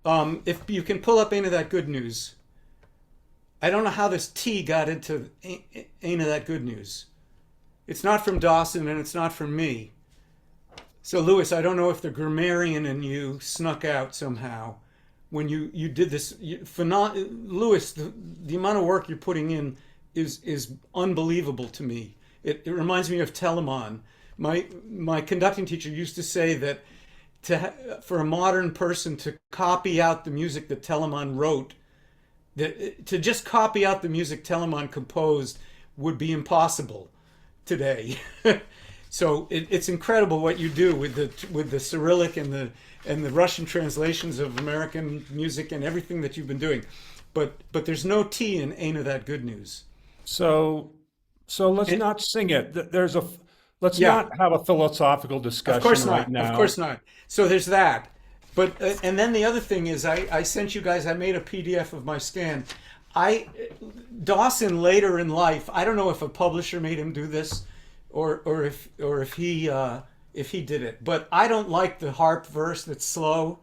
if you can pull up Ain't That Good News, I don't know how this T got into Ain't That Good News. It's not from Dawson and it's not from me. So Lewis, I don't know if the grammarian in you snuck out somehow when you did this. Lewis, the amount of work you're putting in is unbelievable to me. It reminds me of Telemann. My conducting teacher used to say that for a modern person to copy out the music that Telemann wrote, to just copy out the music Telemann composed would be impossible today. So it's incredible what you do with the Cyrillic and the Russian translations of American music and everything that you've been doing. But there's no T in Ain't That Good News. So let's not sing it. Let's Yeah. not have a philosophical discussion Of course right not. now. Of course not. So there's that. But and then the other thing is, I sent you guys. I made a PDF of my scan. Dawson later in life, I don't know if a publisher made him do this, or if he did it. But I don't like the harp verse that's slow.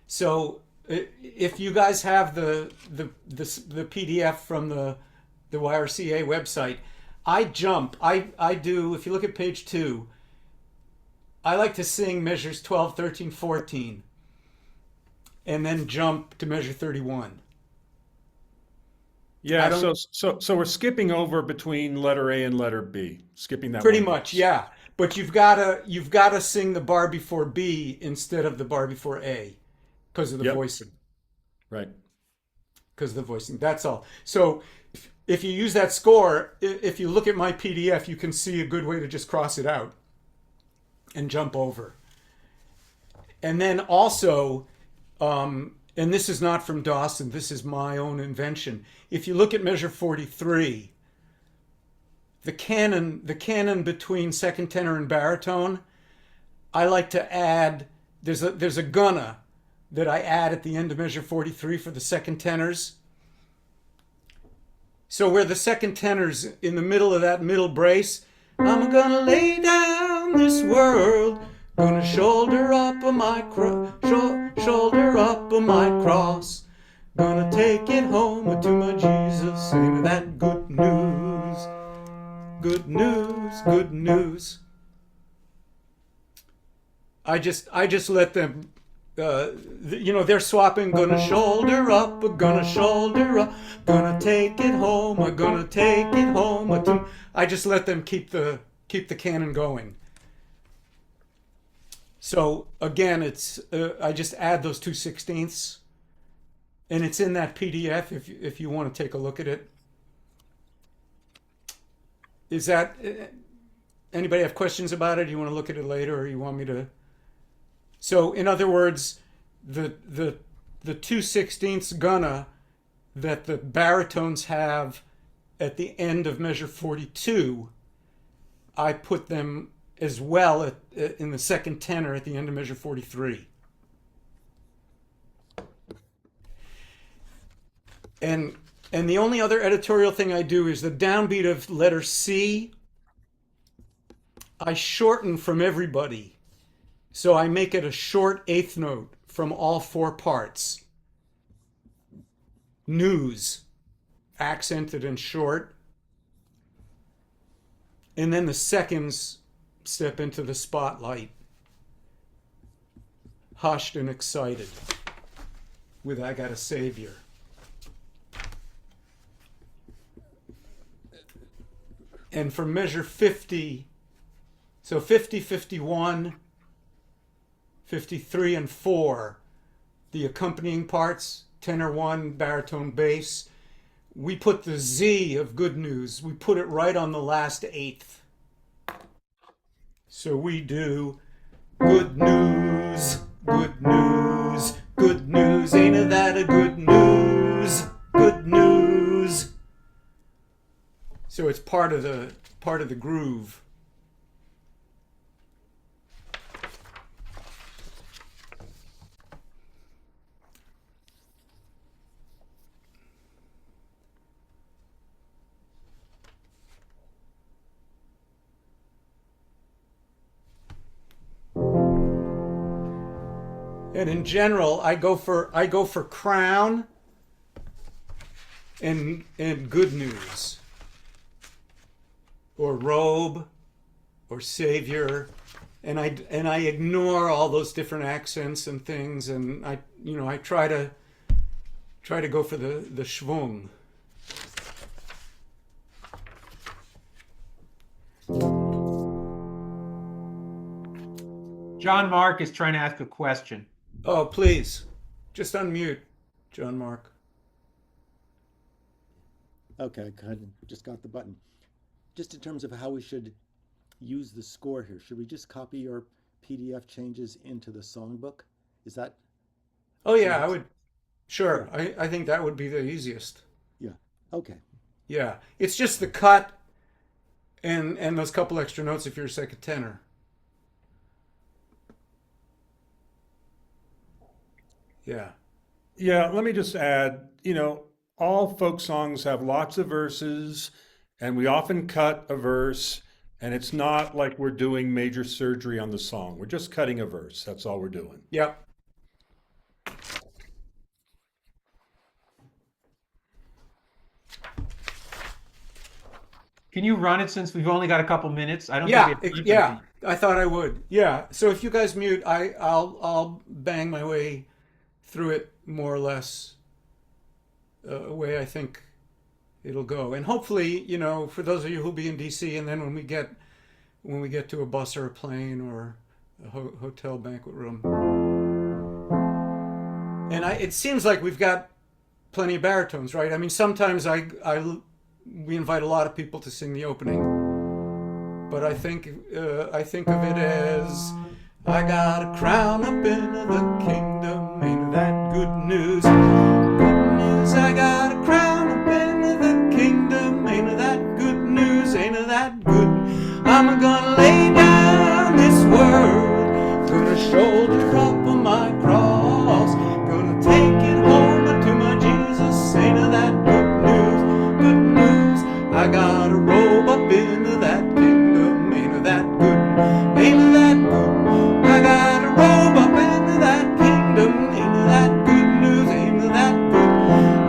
So if you guys have the PDF from the YRCA website, I do, if you look at page 2, I like to sing measures 12, 13, 14, and then jump to measure 31. Yeah, so we're skipping over between letter A and letter B, skipping that Pretty one much, verse. yeah. But you've gotta sing the bar before B instead of the bar before A, because of the Yep. voicing. Right. Because of the voicing. That's all. So if you use that score, if you look at my PDF, you can see a good way to just cross it out and jump over. And then also, and this is not from Dawson, this is my own invention. If you look at measure 43, the canon between second tenor and baritone, I like to add, there's a gunna that I add at the end of measure 43 for the second tenors. So where the second tenor's in the middle of that middle brace, I'm gonna lay down this world, gonna shoulder up a shoulder up a my cross, gonna take it home to my Jesus, ain't that good news, good news, good news. I just let them, they're swapping, gonna shoulder up, gonna shoulder up, gonna take it home, gonna take it home. I just let them keep the canon going. So again, it's I just add those 2/16ths, and it's in that PDF if you want to take a look at it. Is that anybody have questions about it? You want to look at it later, or you want me to? So in other words, the 2/16ths gunna that the baritones have at the end of measure 42, I put them as well in the second tenor at the end of measure 43. And the only other editorial thing I do is the downbeat of letter C, I shorten from everybody. So I make it a short eighth note from all four parts. News, accented and short. And then the seconds step into the spotlight, hushed and excited, with I Got a Savior. And for measure 50, so 50, 51, 53, and 4, the accompanying parts, tenor 1, baritone bass, we put the Z of good news, we put it right on the last eighth. So we do good news, good news, good news, ain't that a good news, good news. So it's part of the groove. And in general, I go for crown and good news, or robe, or savior, and I ignore all those different accents and things, and I try to go for the schwung. John Mark is trying to ask a question. Oh, please, just unmute, John Mark. Okay, I kind of just got the button. Just in terms of how we should use the score here, should we just copy your PDF changes into the songbook? Is that? Oh yeah, I would. Sure, I think that would be the easiest. Yeah. Okay. Yeah, it's just the cut and those couple extra notes if you're a second tenor. Yeah. Yeah, let me just add, all folk songs have lots of verses, and we often cut a verse, and it's not like we're doing major surgery on the song. We're just cutting a verse. That's all we're doing. Yep. Can you run it since we've only got a couple minutes? I don't Yeah, think we have time yeah. to I thought I would. Yeah. So if you guys mute, I'll bang my way through it more or less a way I think it'll go. And hopefully, for those of you who'll be in DC, and then when we get to a bus or a plane or a hotel banquet room, and it seems like we've got plenty of baritones, right? I mean, sometimes I we invite a lot of people to sing the opening. But I think of it as I got a crown up in the kingdom, ain't that good news? Good news, I got a crown up in the kingdom, ain't that good news? Ain't that good? I'm gonna lay down this world, gonna shoulder up on my cross, gonna take it home to my Jesus. Ain't that good news? Good news, I got a robe up in that kingdom. Ain't that good? Ain't that good? I got a robe up in that kingdom. Ain't that good news? Ain't that good?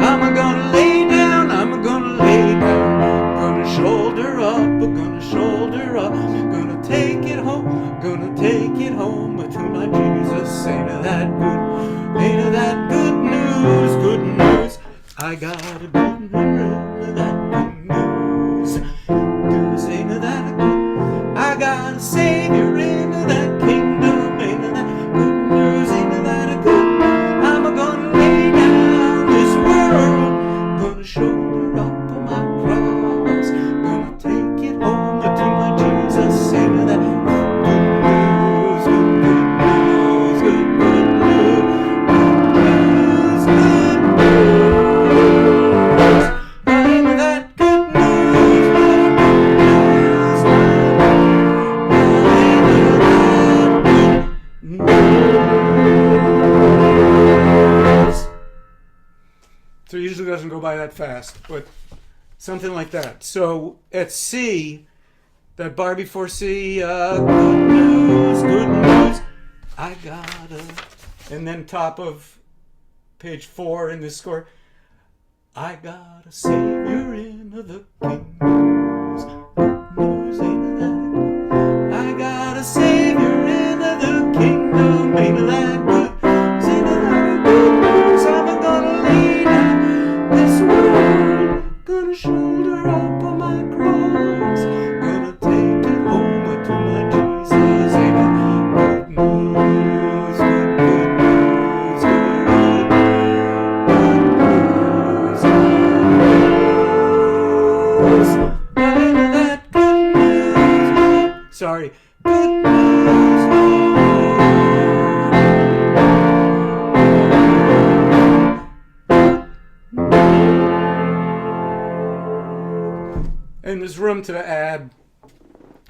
I'm gonna lay down, I'm gonna lay down, gonna shoulder up, gonna take it home, to my Jesus. Ain't that good? Ain't that good news? Good news. I got a good news, that good news. News, ain't that good? I got a Savior in that kingdom. Ain't that good news? Ain't that good? I'm gonna lay down this world, gonna shoulder up on my cross, gonna take it home to my Jesus. Ain't that good news? Good news, good news, good news. Ain't that good news? So it usually doesn't go by that fast, but something like that. So at C, that bar before C, good news, good news, I got a, and then top of page 4 in this score, I got a Savior in the kingdoms. Good news, ain't that good? I got a Savior in the kingdom. Ain't that good? Ain't that good news? I'm gonna lay down this world, gonna shoulder up on my cross, gonna take it home to my Jesus. Ain't that good news? Good, good news, good, ain't that good news? Sorry, good news, and there's room to add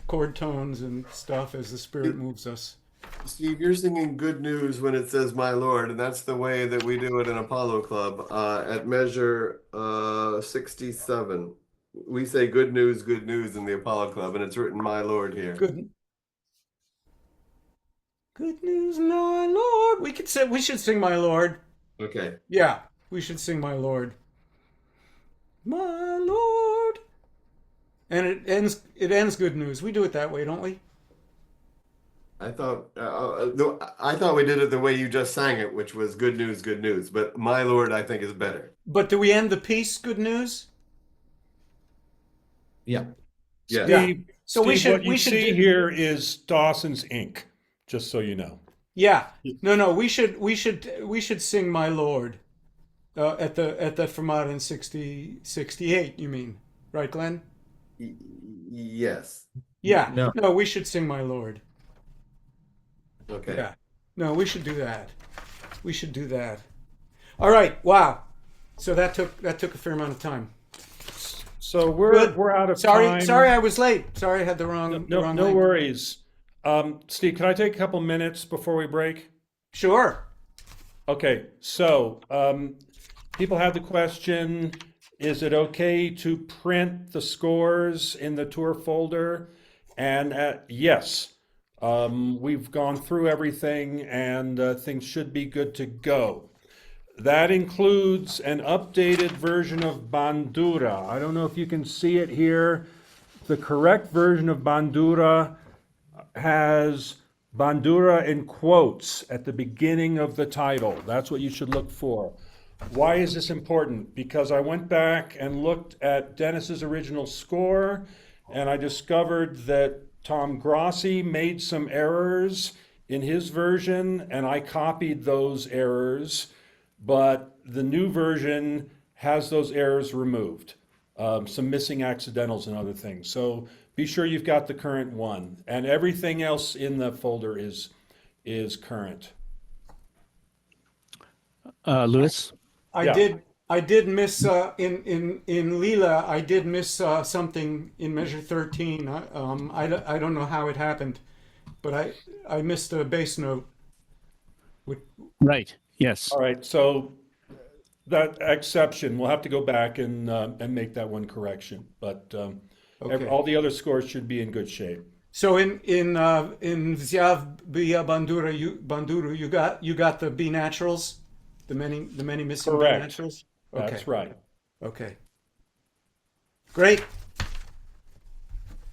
chord tones and stuff as the Spirit moves us. Steve, you're singing good news when it says my Lord, and that's the way that we do it in Apollo Club. At measure 67, we say good news in the Apollo Club, and it's written my Lord here. Good. Good news, my Lord. We should sing my Lord. Okay. Yeah, we should sing my Lord. My Lord. And it ends good news. We do it that way, don't we? I thought we did it the way you just sang it, which was good news. But my Lord, I think, is better. But do we end the piece good news? Yeah. Steve, Yeah. So Steve, we should what you see do, here is Dawson's Ink, just so you know. yeah. No, we should sing my Lord at the Fermata in 68, you mean. Right, Glenn? Yes. Yeah. No. No, we should sing my Lord. Okay. Yeah. No, we should do that. We should do that. All right. Wow. So that took a fair amount of time. So Good. we're out of time. Sorry, I was late. Sorry, I had the wrong. No, wrong no link. worries. Steve, can I take a couple minutes before we break? Sure. Okay, so people have the question, is it okay to print the scores in the tour folder? And yes, we've gone through everything and things should be good to go. That includes an updated version of Bandura. I don't know if you can see it here. The correct version of Bandura has Bandura in quotes at the beginning of the title. That's what you should look for. Why is this important? Because I went back and looked at Dennis's original score, and I discovered that Tom Grossi made some errors in his version, and I copied those errors, but the new version has those errors removed. some missing accidentals and other things. So be sure you've got the current one, and everything else in the folder is current. Lewis? Yeah. I did miss in Lila. I did miss something in measure 13. I don't know how it happened, but I missed a bass note. Right. Yes. All right. So that exception, we'll have to go back and make that one correction. But Okay. all the other scores should be in good shape. So in Zyav Bia Banduru, you got the B naturals, the many missing B Correct. naturals. That's right. Okay. Great.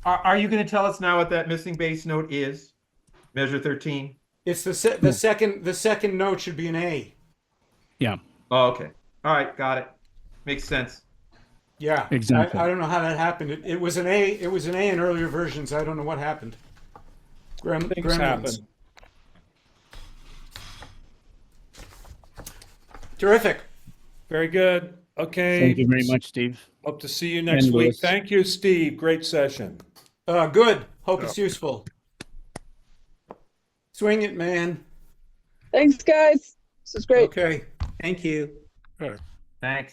Are you going to tell us now what that missing bass note is? Measure 13. It's the second note should be an A. Yeah. Oh, okay. All right, got it. Makes sense. Yeah. Exactly. I don't know how that happened. It was an A. It was an A in earlier versions. I don't know what happened. Things Gremlins. happen. Terrific. Very good. Okay. Thank you very much, Steve. Hope to see you next And week. Louis. Thank you, Steve. Great session. Good. Hope it's useful. Swing it, man. Thanks, guys. This is great. Okay. Thank you. Thanks.